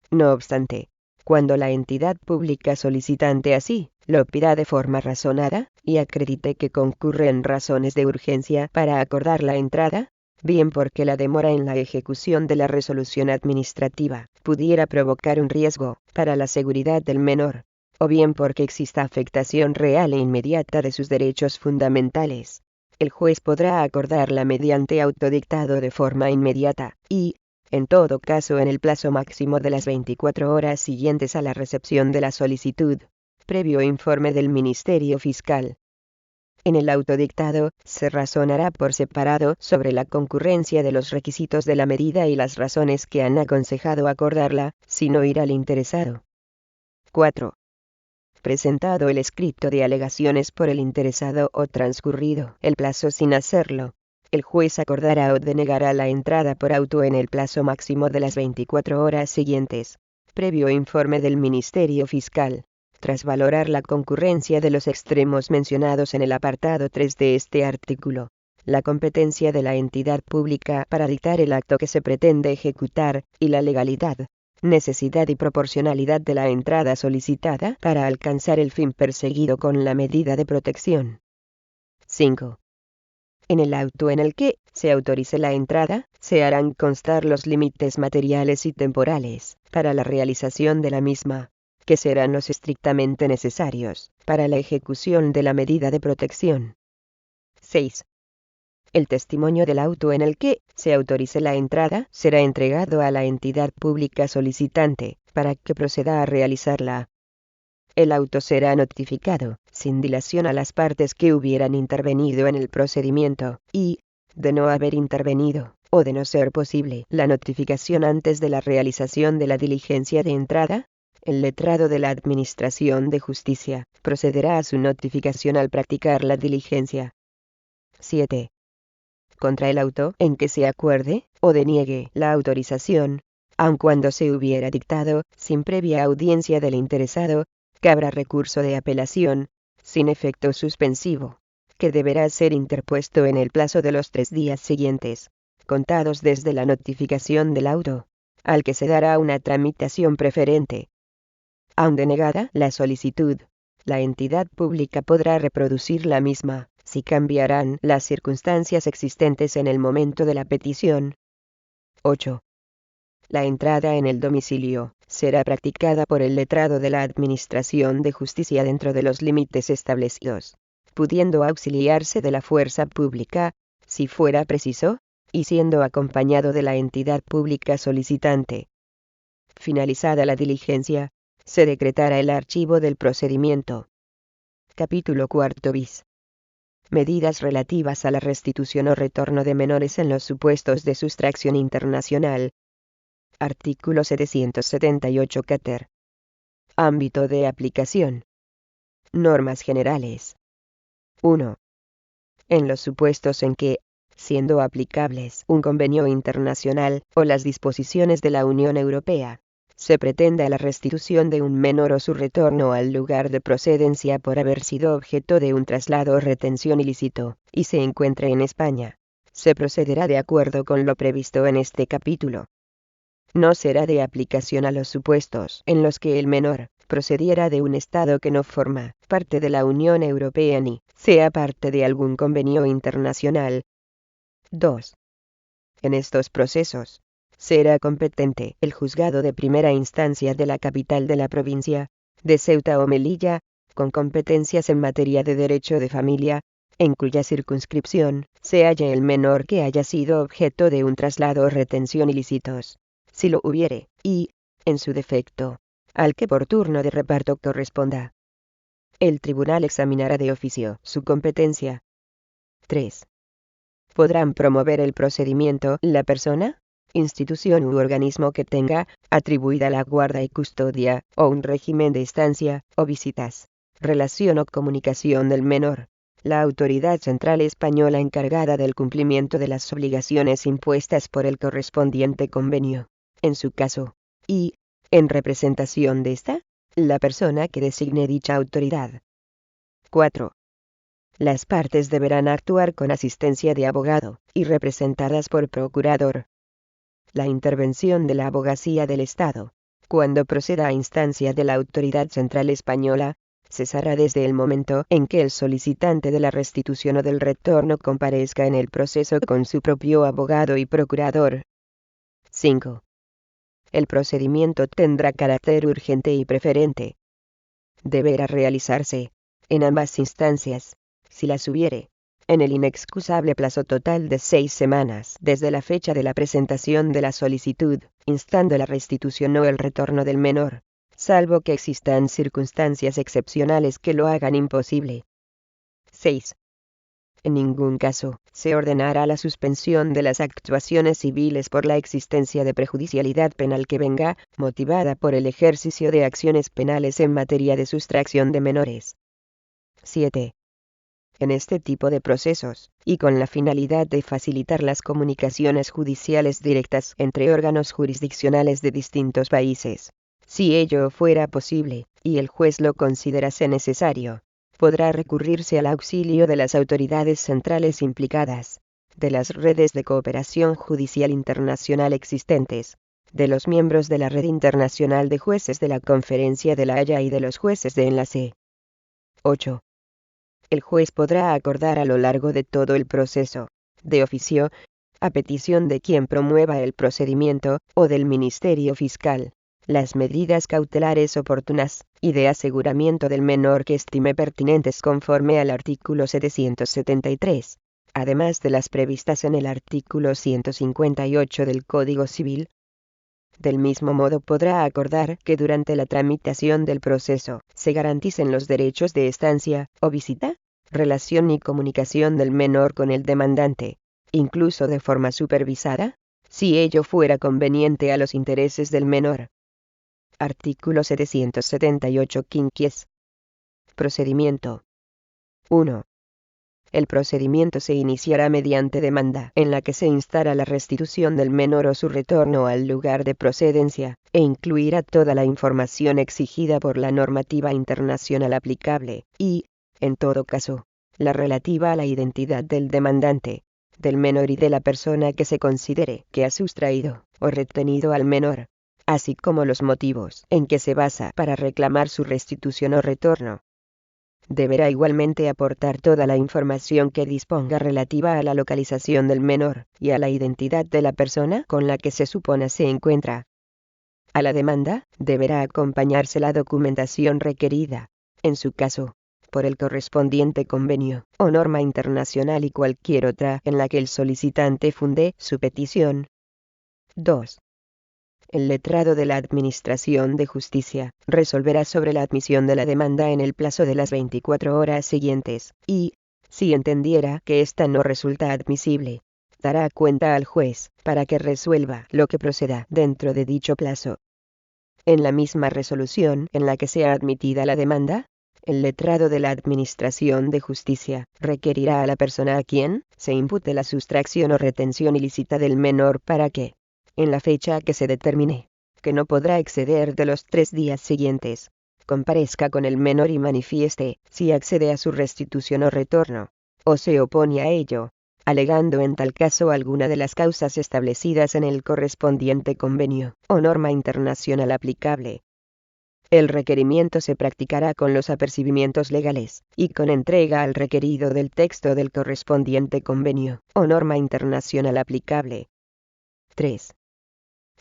No obstante, cuando la entidad pública solicitante así lo pida de forma razonada, y acredite que concurren razones de urgencia para acordar la entrada, bien porque la demora en la ejecución de la resolución administrativa pudiera provocar un riesgo para la seguridad del menor, o bien porque exista afectación real e inmediata de sus derechos fundamentales, el juez podrá acordarla mediante autodictado de forma inmediata, y, en todo caso en el plazo máximo de las 24 horas siguientes a la recepción de la solicitud, previo informe del Ministerio Fiscal. En el autodictado, se razonará por separado sobre la concurrencia de los requisitos de la medida y las razones que han aconsejado acordarla, si no irá al interesado. 4. Presentado el escrito de alegaciones por el interesado o transcurrido el plazo sin hacerlo, el juez acordará o denegará la entrada por auto en el plazo máximo de las 24 horas siguientes, previo informe del Ministerio Fiscal, tras valorar la concurrencia de los extremos mencionados en el apartado 3 de este artículo, la competencia de la entidad pública para dictar el acto que se pretende ejecutar, y la legalidad, necesidad y proporcionalidad de la entrada solicitada para alcanzar el fin perseguido con la medida de protección. 5. En el auto en el que se autorice la entrada, se harán constar los límites materiales y temporales para la realización de la misma, que serán los estrictamente necesarios para la ejecución de la medida de protección. 6. El testimonio del auto en el que se autorice la entrada será entregado a la entidad pública solicitante, para que proceda a realizarla. El auto será notificado, sin dilación a las partes que hubieran intervenido en el procedimiento, y, de no haber intervenido, o de no ser posible la notificación antes de la realización de la diligencia de entrada, el letrado de la Administración de Justicia procederá a su notificación al practicar la diligencia. 7. Contra el auto en que se acuerde o deniegue la autorización, aun cuando se hubiera dictado sin previa audiencia del interesado, cabrá recurso de apelación, sin efecto suspensivo, que deberá ser interpuesto en el plazo de los 3 días siguientes, contados desde la notificación del auto, al que se dará una tramitación preferente. Aun denegada la solicitud, la entidad pública podrá reproducir la misma, si cambiarán las circunstancias existentes en el momento de la petición. 8. La entrada en el domicilio será practicada por el letrado de la Administración de Justicia dentro de los límites establecidos, pudiendo auxiliarse de la fuerza pública, si fuera preciso, y siendo acompañado de la entidad pública solicitante. Finalizada la diligencia, se decretará el archivo del procedimiento. Capítulo 4 bis. Medidas relativas a la restitución o retorno de menores en los supuestos de sustracción internacional. Artículo 778 Quater. Ámbito de aplicación. Normas generales. 1. En los supuestos en que, siendo aplicables un convenio internacional o las disposiciones de la Unión Europea, se pretenda la restitución de un menor o su retorno al lugar de procedencia por haber sido objeto de un traslado o retención ilícito, y se encuentre en España, se procederá de acuerdo con lo previsto en este capítulo. No será de aplicación a los supuestos en los que el menor procediera de un Estado que no forma parte de la Unión Europea ni sea parte de algún convenio internacional. 2. En estos procesos, será competente el juzgado de primera instancia de la capital de la provincia, de Ceuta o Melilla, con competencias en materia de derecho de familia, en cuya circunscripción se halle el menor que haya sido objeto de un traslado o retención ilícitos, si lo hubiere, y, en su defecto, al que por turno de reparto corresponda. El tribunal examinará de oficio su competencia. 3. Podrán promover el procedimiento la persona, institución u organismo que tenga atribuida la guarda y custodia, o un régimen de estancia, o visitas, relación o comunicación del menor, la autoridad central española encargada del cumplimiento de las obligaciones impuestas por el correspondiente convenio, en su caso, y, en representación de esta, la persona que designe dicha autoridad. 4. Las partes deberán actuar con asistencia de abogado, y representadas por procurador. La intervención de la abogacía del Estado, cuando proceda a instancia de la autoridad central española, cesará desde el momento en que el solicitante de la restitución o del retorno comparezca en el proceso con su propio abogado y procurador. 5. El procedimiento tendrá carácter urgente y preferente. Deberá realizarse, en ambas instancias, si las hubiere, en el inexcusable plazo total de 6 semanas desde la fecha de la presentación de la solicitud, instando la restitución o el retorno del menor, salvo que existan circunstancias excepcionales que lo hagan imposible. 6. En ningún caso, se ordenará la suspensión de las actuaciones civiles por la existencia de prejudicialidad penal que venga, motivada por el ejercicio de acciones penales en materia de sustracción de menores. 7. En este tipo de procesos, y con la finalidad de facilitar las comunicaciones judiciales directas entre órganos jurisdiccionales de distintos países, si ello fuera posible, y el juez lo considerase necesario, podrá recurrirse al auxilio de las autoridades centrales implicadas, de las redes de cooperación judicial internacional existentes, de los miembros de la Red Internacional de Jueces de la Conferencia de La Haya y de los jueces de enlace. 8. El juez podrá acordar a lo largo de todo el proceso, de oficio, a petición de quien promueva el procedimiento, o del Ministerio Fiscal, las medidas cautelares oportunas, y de aseguramiento del menor que estime pertinentes conforme al artículo 773, además de las previstas en el artículo 158 del Código Civil. Del mismo modo podrá acordar que durante la tramitación del proceso se garanticen los derechos de estancia o visita, relación y comunicación del menor con el demandante, incluso de forma supervisada, si ello fuera conveniente a los intereses del menor. Artículo 778 quinquies. Procedimiento. 1. El procedimiento se iniciará mediante demanda en la que se instará la restitución del menor o su retorno al lugar de procedencia, e incluirá toda la información exigida por la normativa internacional aplicable, y, en todo caso, la relativa a la identidad del demandante, del menor y de la persona que se considere que ha sustraído o retenido al menor, así como los motivos en que se basa para reclamar su restitución o retorno. Deberá igualmente aportar toda la información que disponga relativa a la localización del menor y a la identidad de la persona con la que se supone se encuentra. A la demanda, deberá acompañarse la documentación requerida, en su caso, por el correspondiente convenio o norma internacional y cualquier otra en la que el solicitante funde su petición. 2. El letrado de la Administración de Justicia resolverá sobre la admisión de la demanda en el plazo de las 24 horas siguientes, y, si entendiera que ésta no resulta admisible, dará cuenta al juez para que resuelva lo que proceda dentro de dicho plazo. En la misma resolución en la que sea admitida la demanda, el letrado de la Administración de Justicia requerirá a la persona a quien se impute la sustracción o retención ilícita del menor para que, en la fecha que se determine, que no podrá exceder de los 3 días siguientes, comparezca con el menor y manifieste si accede a su restitución o retorno, o se opone a ello, alegando en tal caso alguna de las causas establecidas en el correspondiente convenio o norma internacional aplicable. El requerimiento se practicará con los apercibimientos legales y con entrega al requerido del texto del correspondiente convenio o norma internacional aplicable. 3.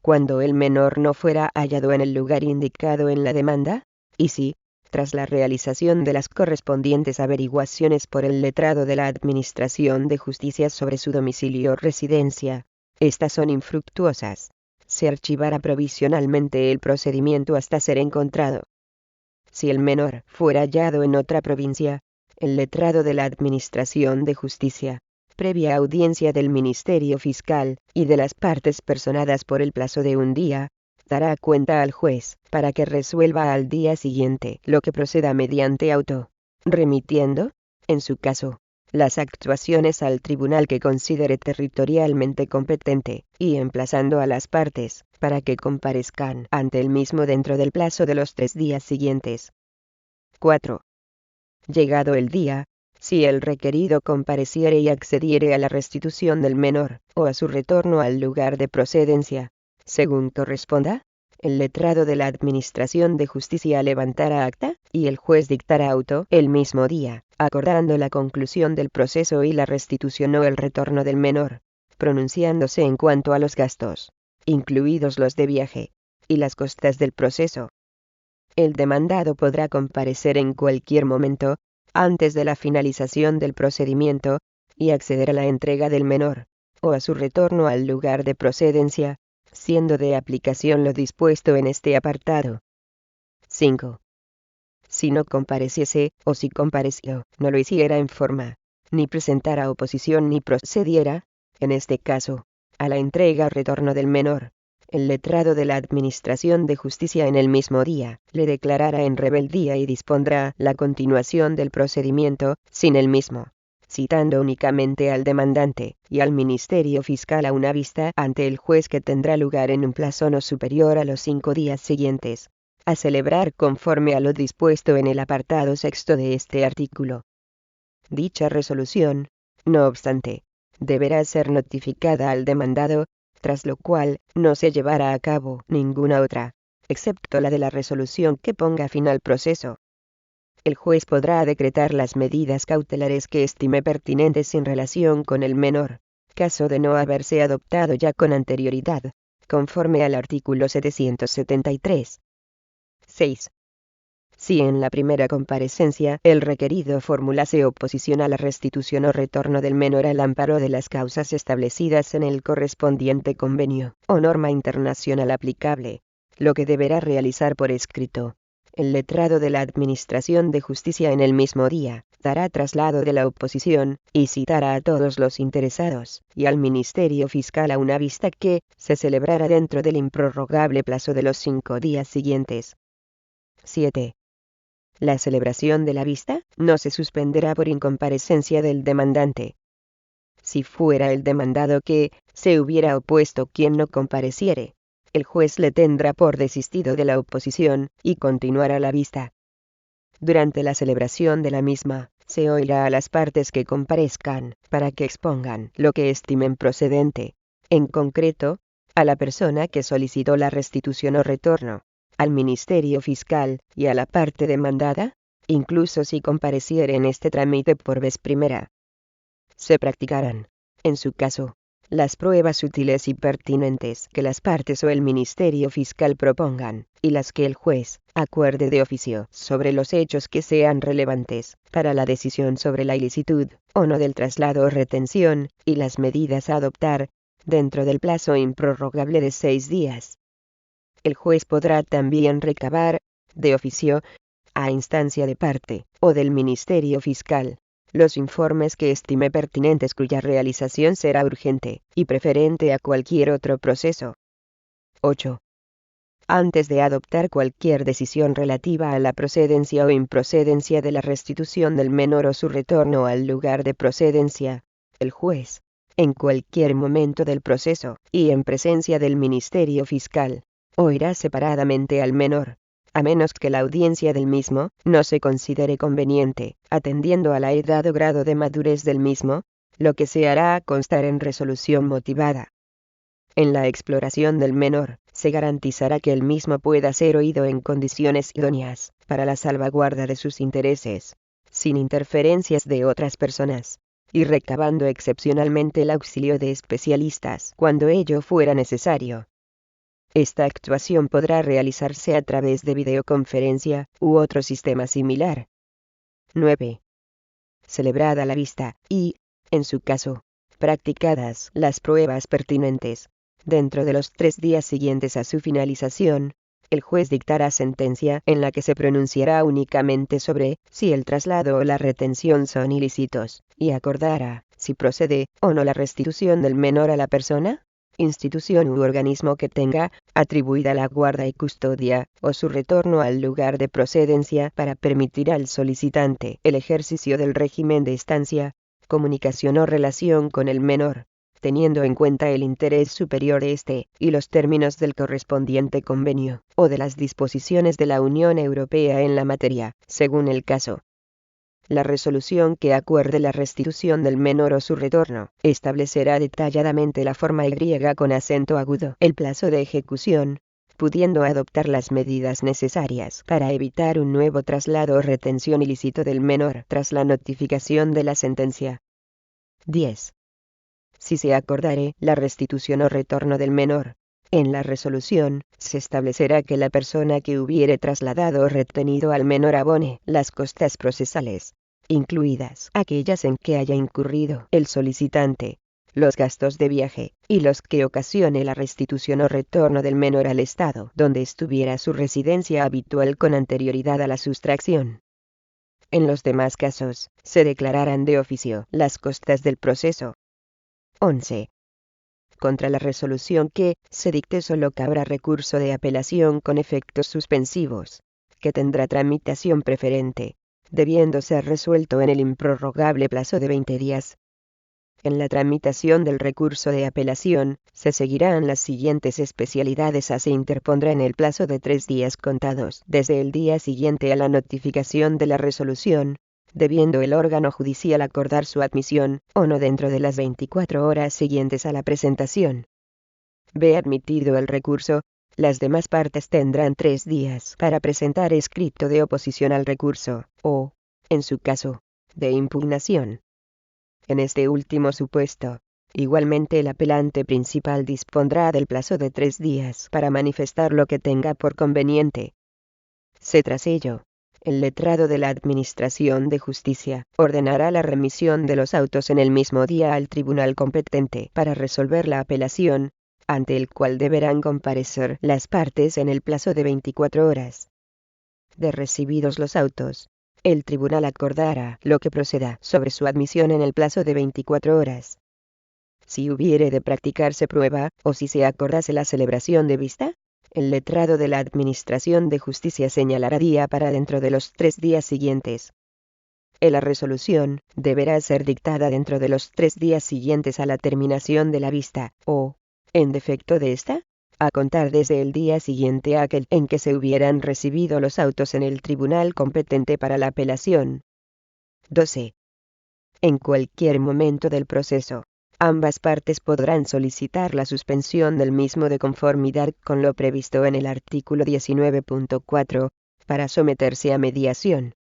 Cuando el menor no fuera hallado en el lugar indicado en la demanda, y si, tras la realización de las correspondientes averiguaciones por el letrado de la Administración de Justicia sobre su domicilio o residencia, estas son infructuosas, se archivará provisionalmente el procedimiento hasta ser encontrado. Si el menor fuera hallado en otra provincia, el letrado de la Administración de Justicia, previa audiencia del Ministerio Fiscal y de las partes personadas por el plazo de un día, dará cuenta al juez para que resuelva al día siguiente lo que proceda mediante auto, remitiendo, en su caso, las actuaciones al tribunal que considere territorialmente competente, y emplazando a las partes para que comparezcan ante el mismo dentro del plazo de los 3 días siguientes. 4. Llegado el día, si el requerido compareciere y accediere a la restitución del menor, o a su retorno al lugar de procedencia, según corresponda, el letrado de la Administración de Justicia levantará acta, y el juez dictará auto el mismo día, acordando la conclusión del proceso y la restitución o el retorno del menor, pronunciándose en cuanto a los gastos, incluidos los de viaje, y las costas del proceso. El demandado podrá comparecer en cualquier momento, antes de la finalización del procedimiento, y acceder a la entrega del menor, o a su retorno al lugar de procedencia, siendo de aplicación lo dispuesto en este apartado. 5. Si no compareciese, o si compareció, no lo hiciera en forma, ni presentara oposición ni procediera, en este caso, a la entrega o retorno del menor, el letrado de la Administración de Justicia en el mismo día le declarará en rebeldía y dispondrá la continuación del procedimiento, sin el mismo, citando únicamente al demandante y al Ministerio Fiscal a una vista ante el juez que tendrá lugar en un plazo no superior a los 5 días siguientes, a celebrar conforme a lo dispuesto en el apartado 6 de este artículo. Dicha resolución, no obstante, deberá ser notificada al demandado, tras lo cual no se llevará a cabo ninguna otra, excepto la de la resolución que ponga fin al proceso. El juez podrá decretar las medidas cautelares que estime pertinentes en relación con el menor, caso de no haberse adoptado ya con conforme al artículo 773. 6. Si en la primera comparecencia el requerido formulase oposición a la restitución o retorno del menor al amparo de las causas establecidas en el correspondiente convenio o norma internacional aplicable, lo que deberá realizar por escrito el letrado de la Administración de Justicia en el mismo día, dará traslado de la oposición, y citará a todos los interesados, y al Ministerio Fiscal a una vista que se celebrará dentro del improrrogable plazo de los 5 días siguientes. 7. La celebración de la vista no se suspenderá por incomparecencia del demandante. Si fuera el demandado que se hubiera opuesto quien no compareciere, el juez le tendrá por desistido de la oposición, y continuará la vista. Durante la celebración de la misma, se oirá a las partes que comparezcan, para que expongan lo que estimen procedente, en concreto, a la persona que solicitó la restitución o retorno, al Ministerio Fiscal, y a la parte demandada, incluso si compareciere en este trámite por vez primera. Se practicarán, en su caso, las pruebas útiles y pertinentes que las partes o el Ministerio Fiscal propongan, y las que el juez acuerde de oficio sobre los hechos que sean relevantes para la decisión sobre la ilicitud o no del traslado o retención, y las medidas a adoptar, dentro del plazo improrrogable de 6 días. El juez podrá también recabar, de oficio, a instancia de parte, o del Ministerio Fiscal, los informes que estime pertinentes cuya realización será urgente y preferente a cualquier otro proceso. 8. Antes de adoptar cualquier decisión relativa a la procedencia o improcedencia de la restitución del menor o su retorno al lugar de procedencia, el juez, en cualquier momento del proceso, y en presencia del Ministerio Fiscal, oirá separadamente al menor, a menos que la audiencia del mismo no se considere conveniente, atendiendo a la edad o grado de madurez del mismo, lo que se hará constar en resolución motivada. En la exploración del menor, se garantizará que el mismo pueda ser oído en condiciones idóneas para la salvaguarda de sus intereses, sin interferencias de otras personas, y recabando excepcionalmente el auxilio de especialistas cuando ello fuera necesario. Esta actuación podrá realizarse a través de videoconferencia u otro sistema similar. 9. Celebrada la vista y, en su caso, practicadas las pruebas pertinentes, dentro de los 3 días siguientes a su finalización, el juez dictará sentencia en la que se pronunciará únicamente sobre si el traslado o la retención son ilícitos, y acordará si procede o no la restitución del menor a la persona, institución u organismo que tenga atribuida la guarda y custodia, o su retorno al lugar de procedencia para permitir al solicitante el ejercicio del régimen de estancia, comunicación o relación con el menor, teniendo en cuenta el interés superior de éste, y los términos del correspondiente convenio, o de las disposiciones de la Unión Europea en la materia, según el caso. La resolución que acuerde la restitución del menor o su retorno, establecerá detalladamente la forma y con acento agudo, el plazo de ejecución, pudiendo adoptar las medidas necesarias para evitar un nuevo traslado o retención ilícito del menor tras la notificación de la sentencia. 10. Si se acordare la restitución o retorno del menor, en la resolución, se establecerá que la persona que hubiere trasladado o retenido al menor abone las costas procesales, incluidas aquellas en que haya incurrido el solicitante, los gastos de viaje, y los que ocasione la restitución o retorno del menor al estado donde estuviera su residencia habitual con anterioridad a la sustracción. En los demás casos, se declararán de oficio las costas del proceso. 11. Contra la resolución que se dicte solo cabrá recurso de apelación con efectos suspensivos, que tendrá tramitación preferente, debiendo ser resuelto en el improrrogable plazo de 20 días. En la tramitación del recurso de apelación, se seguirán las siguientes especialidades. Se interpondrá en el plazo de 3 días contados desde el día siguiente a la notificación de la resolución, debiendo el órgano judicial acordar su admisión, o no dentro de las 24 horas siguientes a la presentación. B. Admitido el recurso, las demás partes tendrán 3 días para presentar escrito de oposición al recurso, o, en su caso, de impugnación. En este último supuesto, igualmente el apelante principal dispondrá del plazo de 3 días para manifestar lo que tenga por conveniente. Tras ello, el letrado de la Administración de Justicia ordenará la remisión de los autos en el mismo día al tribunal competente para resolver la apelación, ante el cual deberán comparecer las partes en el plazo de 24 horas. De recibidos los autos, el tribunal acordará lo que proceda sobre su admisión en el plazo de 24 horas. Si hubiere de practicarse prueba, o si se acordase la celebración de vista, el letrado de la Administración de Justicia señalará día para dentro de los 3 días siguientes. La resolución deberá ser dictada dentro de los 3 días siguientes a la terminación de la vista, o, en defecto de esta, a contar desde el día siguiente a aquel en que se hubieran recibido los autos en el tribunal competente para la apelación. 12. En cualquier momento del proceso, ambas partes podrán solicitar la suspensión del mismo de conformidad con lo previsto en el artículo 19.4, para someterse a mediación.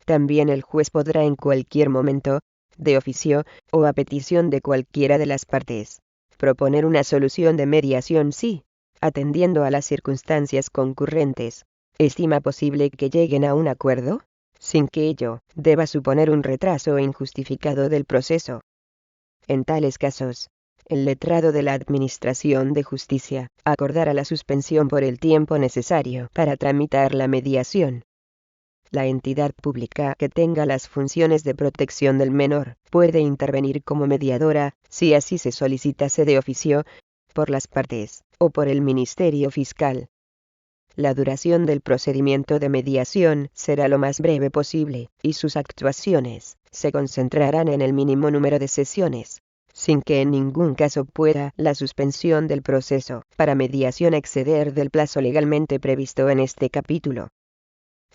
También el juez podrá en cualquier momento, de oficio, o a petición de cualquiera de las partes, proponer una solución de mediación si, atendiendo a las circunstancias concurrentes, estima posible que lleguen a un acuerdo, sin que ello deba suponer un retraso injustificado del proceso. En tales casos, el letrado de la Administración de Justicia acordará la suspensión por el tiempo necesario para tramitar la mediación. La entidad pública que tenga las funciones de protección del menor puede intervenir como mediadora, si así se solicitase de oficio, por las partes, o por el Ministerio Fiscal. La duración del procedimiento de mediación será lo más breve posible, y sus actuaciones se concentrarán en el mínimo número de sesiones, sin que en ningún caso pueda la suspensión del proceso para mediación exceder del plazo legalmente previsto en este capítulo.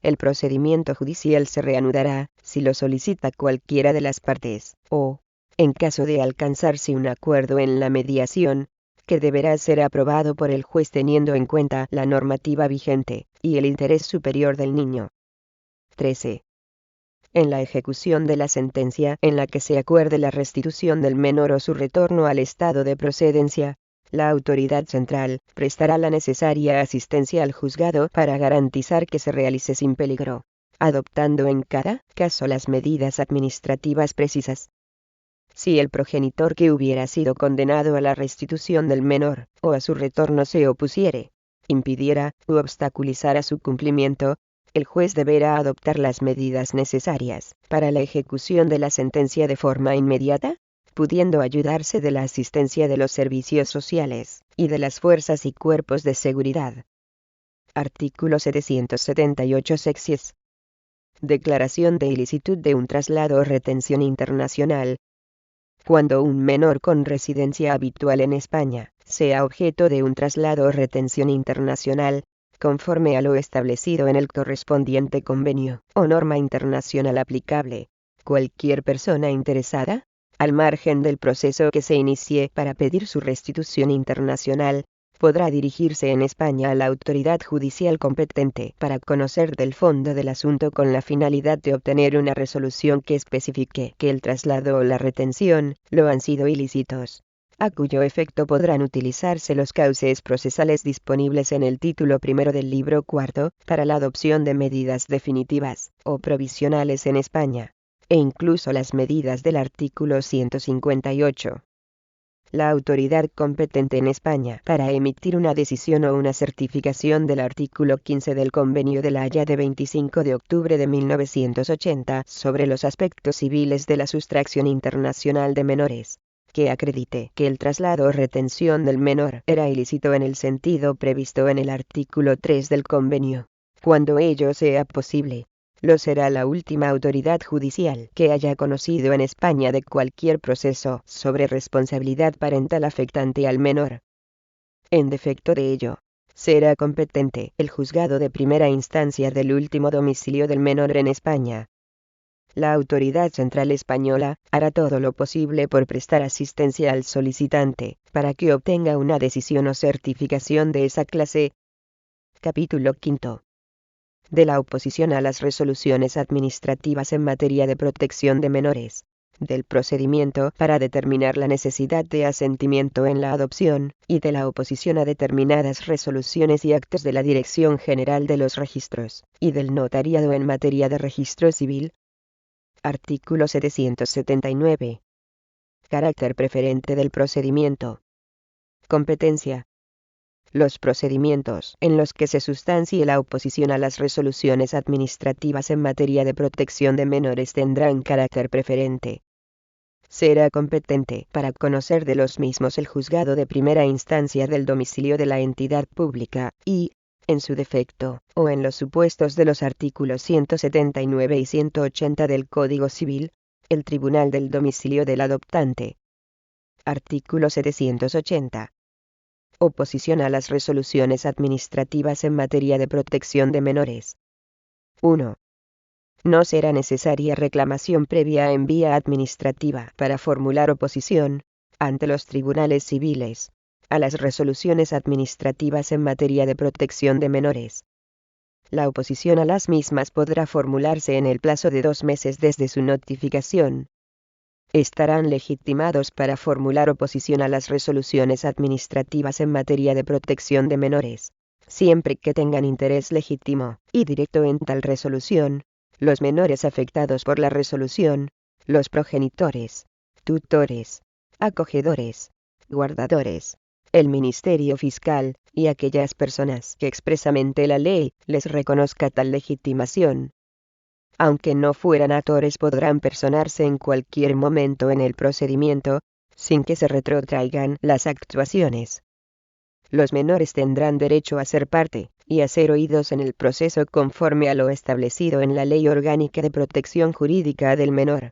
El procedimiento judicial se reanudará, si lo solicita cualquiera de las partes, o, en caso de alcanzarse un acuerdo en la mediación, que deberá ser aprobado por el juez teniendo en cuenta la normativa vigente, y el interés superior del niño. 13. En la ejecución de la sentencia en la que se acuerde la restitución del menor o su retorno al estado de procedencia, la autoridad central prestará la necesaria asistencia al juzgado para garantizar que se realice sin peligro, adoptando en cada caso las medidas administrativas precisas. Si el progenitor que hubiera sido condenado a la restitución del menor, o a su retorno se opusiere, impidiera u obstaculizara su cumplimiento, el juez deberá adoptar las medidas necesarias para la ejecución de la sentencia de forma inmediata, pudiendo ayudarse de la asistencia de los servicios sociales y de las fuerzas y cuerpos de seguridad. Artículo 778 sexies. Declaración de ilicitud de un traslado o retención internacional. Cuando un menor con residencia habitual en España sea objeto de un traslado o retención internacional, conforme a lo establecido en el correspondiente convenio o norma internacional aplicable, cualquier persona interesada, al margen del proceso que se inicie para pedir su restitución internacional, podrá dirigirse en España a la autoridad judicial competente para conocer del fondo del asunto con la finalidad de obtener una resolución que especifique que el traslado o la retención lo han sido ilícitos, a cuyo efecto podrán utilizarse los cauces procesales disponibles en el título primero del libro cuarto para la adopción de medidas definitivas o provisionales en España, e incluso las medidas del artículo 158. La autoridad competente en España para emitir una decisión o una certificación del artículo 15 del Convenio de La Haya de 25 de octubre de 1980 sobre los aspectos civiles de la sustracción internacional de menores, que acredite que el traslado o retención del menor era ilícito en el sentido previsto en el artículo 3 del Convenio, cuando ello sea posible. Lo será la última autoridad judicial que haya conocido en España de cualquier proceso sobre responsabilidad parental afectante al menor. En defecto de ello, será competente el juzgado de primera instancia del último domicilio del menor en España. La autoridad central española hará todo lo posible por prestar asistencia al solicitante, para que obtenga una decisión o certificación de esa clase. Capítulo 5. De la oposición a las resoluciones administrativas en materia de protección de menores. del procedimiento para determinar la necesidad de asentimiento en la adopción, y de la oposición a determinadas resoluciones y actos de la Dirección General de los Registros, y del notariado en materia de registro civil. Artículo 779. Carácter preferente del procedimiento. Competencia. Los procedimientos en los que se sustancie la oposición a las resoluciones administrativas en materia de protección de menores tendrán carácter preferente. Será competente para conocer de los mismos el juzgado de primera instancia del domicilio de la entidad pública y, en su defecto, o en los supuestos de los artículos 179 y 180 del Código Civil, el tribunal del domicilio del adoptante. Artículo 780. Oposición a las resoluciones administrativas en materia de protección de menores. 1. No será necesaria reclamación previa en vía administrativa para formular oposición, ante los tribunales civiles, a las resoluciones administrativas en materia de protección de menores. La oposición a las mismas podrá formularse en el plazo de 2 meses desde su notificación. Estarán legitimados para formular oposición a las resoluciones administrativas en materia de protección de menores, siempre que tengan interés legítimo y directo en tal resolución, los menores afectados por la resolución, los progenitores, tutores, acogedores, guardadores, el Ministerio Fiscal, y aquellas personas que expresamente la ley les reconozca tal legitimación. Aunque no fueran actores, podrán personarse en cualquier momento en el procedimiento, sin que se retrotraigan las actuaciones. Los menores tendrán derecho a ser parte, y a ser oídos en el proceso conforme a lo establecido en la Ley Orgánica de Protección Jurídica del Menor.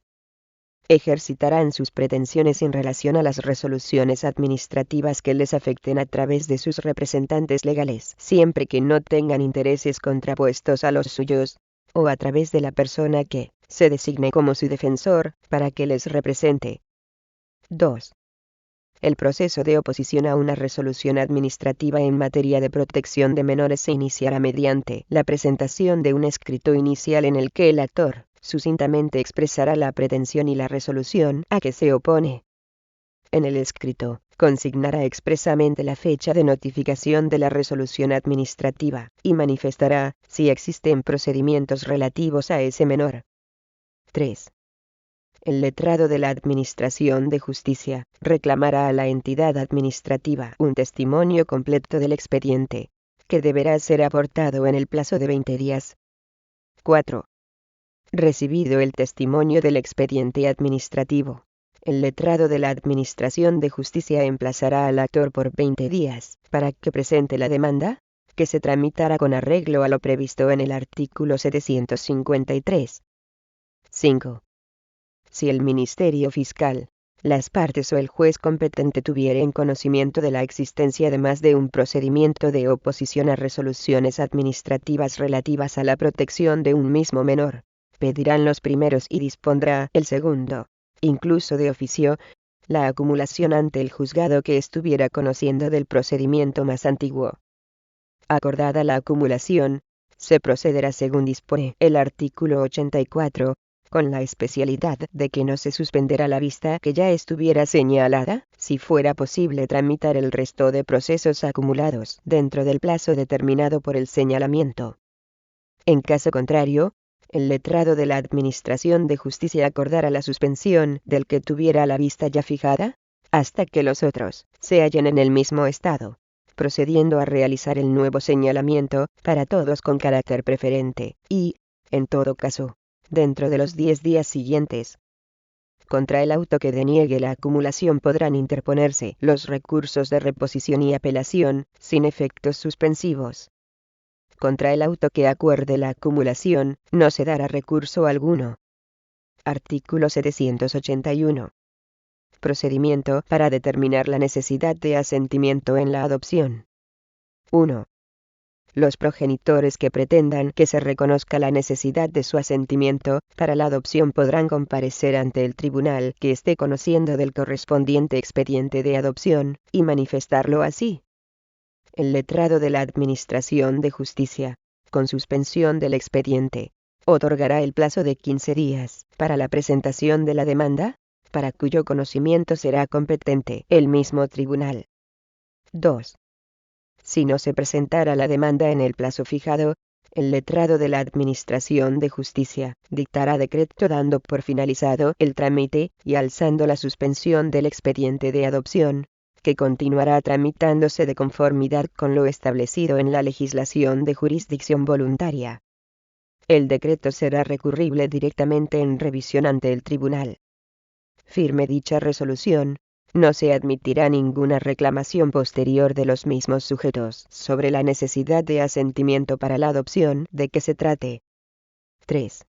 Ejercitarán sus pretensiones en relación a las resoluciones administrativas que les afecten a través de sus representantes legales, siempre que no tengan intereses contrapuestos a los suyos, o a través de la persona que se designe como su defensor, para que les represente. 2. El proceso de oposición a una resolución administrativa en materia de protección de menores se iniciará mediante la presentación de un escrito inicial en el que el actor sucintamente expresará la pretensión y la resolución a que se opone. En el escrito, consignará expresamente la fecha de notificación de la resolución administrativa, y manifestará si existen procedimientos relativos a ese menor. 3. El letrado de la Administración de Justicia reclamará a la entidad administrativa un testimonio completo del expediente, que deberá ser aportado en el plazo de 20 días. 4. Recibido el testimonio del expediente administrativo, el letrado de la Administración de Justicia emplazará al actor por 20 días para que presente la demanda, que se tramitará con arreglo a lo previsto en el artículo 753. 5. Si el Ministerio Fiscal, las partes o el juez competente tuvieren conocimiento de la existencia de más de un procedimiento de oposición a resoluciones administrativas relativas a la protección de un mismo menor, pedirán los primeros y dispondrá el segundo, incluso de oficio, la acumulación ante el juzgado que estuviera conociendo del procedimiento más antiguo. Acordada la acumulación, se procederá según dispone el artículo 84, con la especialidad de que no se suspenderá la vista que ya estuviera señalada, si fuera posible tramitar el resto de procesos acumulados dentro del plazo determinado por el señalamiento. En caso contrario, el letrado de la Administración de Justicia acordará la suspensión del que tuviera la vista ya fijada, hasta que los otros se hallen en el mismo estado, procediendo a realizar el nuevo señalamiento para todos con carácter preferente, y, en todo caso, dentro de los 10 días siguientes. Contra el auto que deniegue la acumulación podrán interponerse los recursos de reposición y apelación, sin efectos suspensivos. Contra el auto que acuerde la acumulación, no se dará recurso alguno. Artículo 781. Procedimiento para determinar la necesidad de asentimiento en la adopción. 1. Los progenitores que pretendan que se reconozca la necesidad de su asentimiento para la adopción podrán comparecer ante el tribunal que esté conociendo del correspondiente expediente de adopción, y manifestarlo así. El letrado de la Administración de Justicia, con suspensión del expediente, otorgará el plazo de 15 días para la presentación de la demanda, para cuyo conocimiento será competente el mismo tribunal. 2. Si no se presentara la demanda en el plazo fijado, el letrado de la Administración de Justicia dictará decreto dando por finalizado el trámite y alzando la suspensión del expediente de adopción, que continuará tramitándose de conformidad con lo establecido en la legislación de jurisdicción voluntaria. El decreto será recurrible directamente en revisión ante el tribunal. Firme dicha resolución, no se admitirá ninguna reclamación posterior de los mismos sujetos sobre la necesidad de asentimiento para la adopción de que se trate. 3.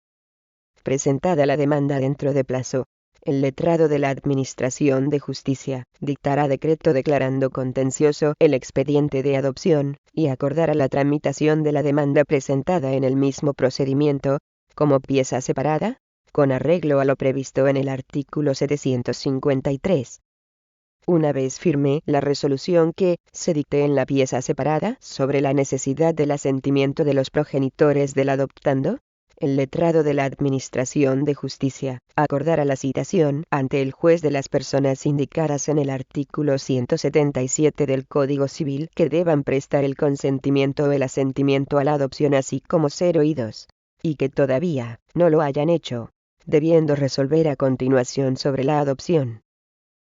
Presentada la demanda dentro de plazo, el letrado de la Administración de Justicia dictará decreto declarando contencioso el expediente de adopción y acordará la tramitación de la demanda presentada en el mismo procedimiento, como pieza separada, con arreglo a lo previsto en el artículo 753. Una vez firme la resolución que se dicte en la pieza separada sobre la necesidad del asentimiento de los progenitores del adoptando, el letrado de la Administración de Justicia acordará la citación ante el juez de las personas indicadas en el artículo 177 del Código Civil que deban prestar el consentimiento o el asentimiento a la adopción así como ser oídos, y que todavía no lo hayan hecho, debiendo resolver a continuación sobre la adopción.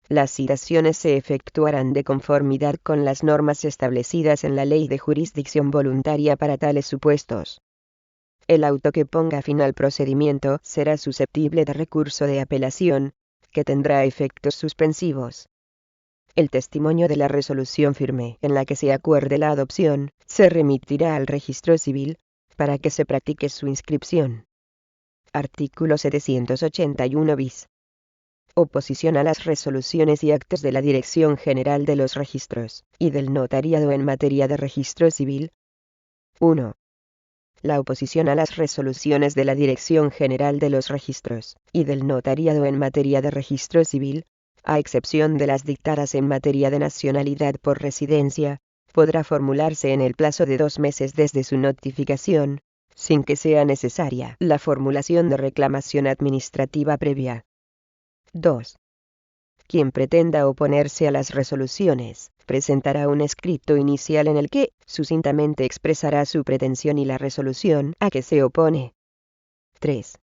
Las citaciones se efectuarán de conformidad con las normas establecidas en la Ley de Jurisdicción Voluntaria para tales supuestos. El auto que ponga fin al procedimiento será susceptible de recurso de apelación, que tendrá efectos suspensivos. El testimonio de la resolución firme en la que se acuerde la adopción se remitirá al registro civil, para que se practique su inscripción. Artículo 781 bis. Oposición a las resoluciones y actos de la Dirección General de los Registros y del Notariado en materia de registro civil. 1. La oposición a las resoluciones de la Dirección General de los Registros y del Notariado en materia de registro civil, a excepción de las dictadas en materia de nacionalidad por residencia, podrá formularse en el plazo de 2 meses desde su notificación, sin que sea necesaria la formulación de reclamación administrativa previa. 2. Quien pretenda oponerse a las resoluciones, presentará un escrito inicial en el que, sucintamente expresará su pretensión y la resolución a que se opone. 3.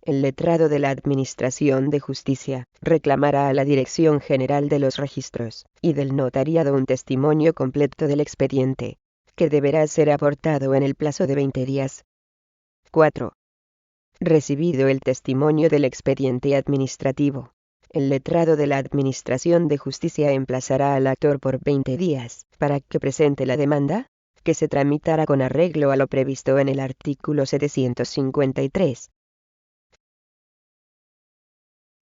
El letrado de la Administración de Justicia reclamará a la Dirección General de los Registros y del Notariado un testimonio completo del expediente, que deberá ser aportado en el plazo de 20 días. 4. Recibido el testimonio del expediente administrativo, el letrado de la Administración de Justicia emplazará al actor por 20 días para que presente la demanda, que se tramitará con arreglo a lo previsto en el artículo 753.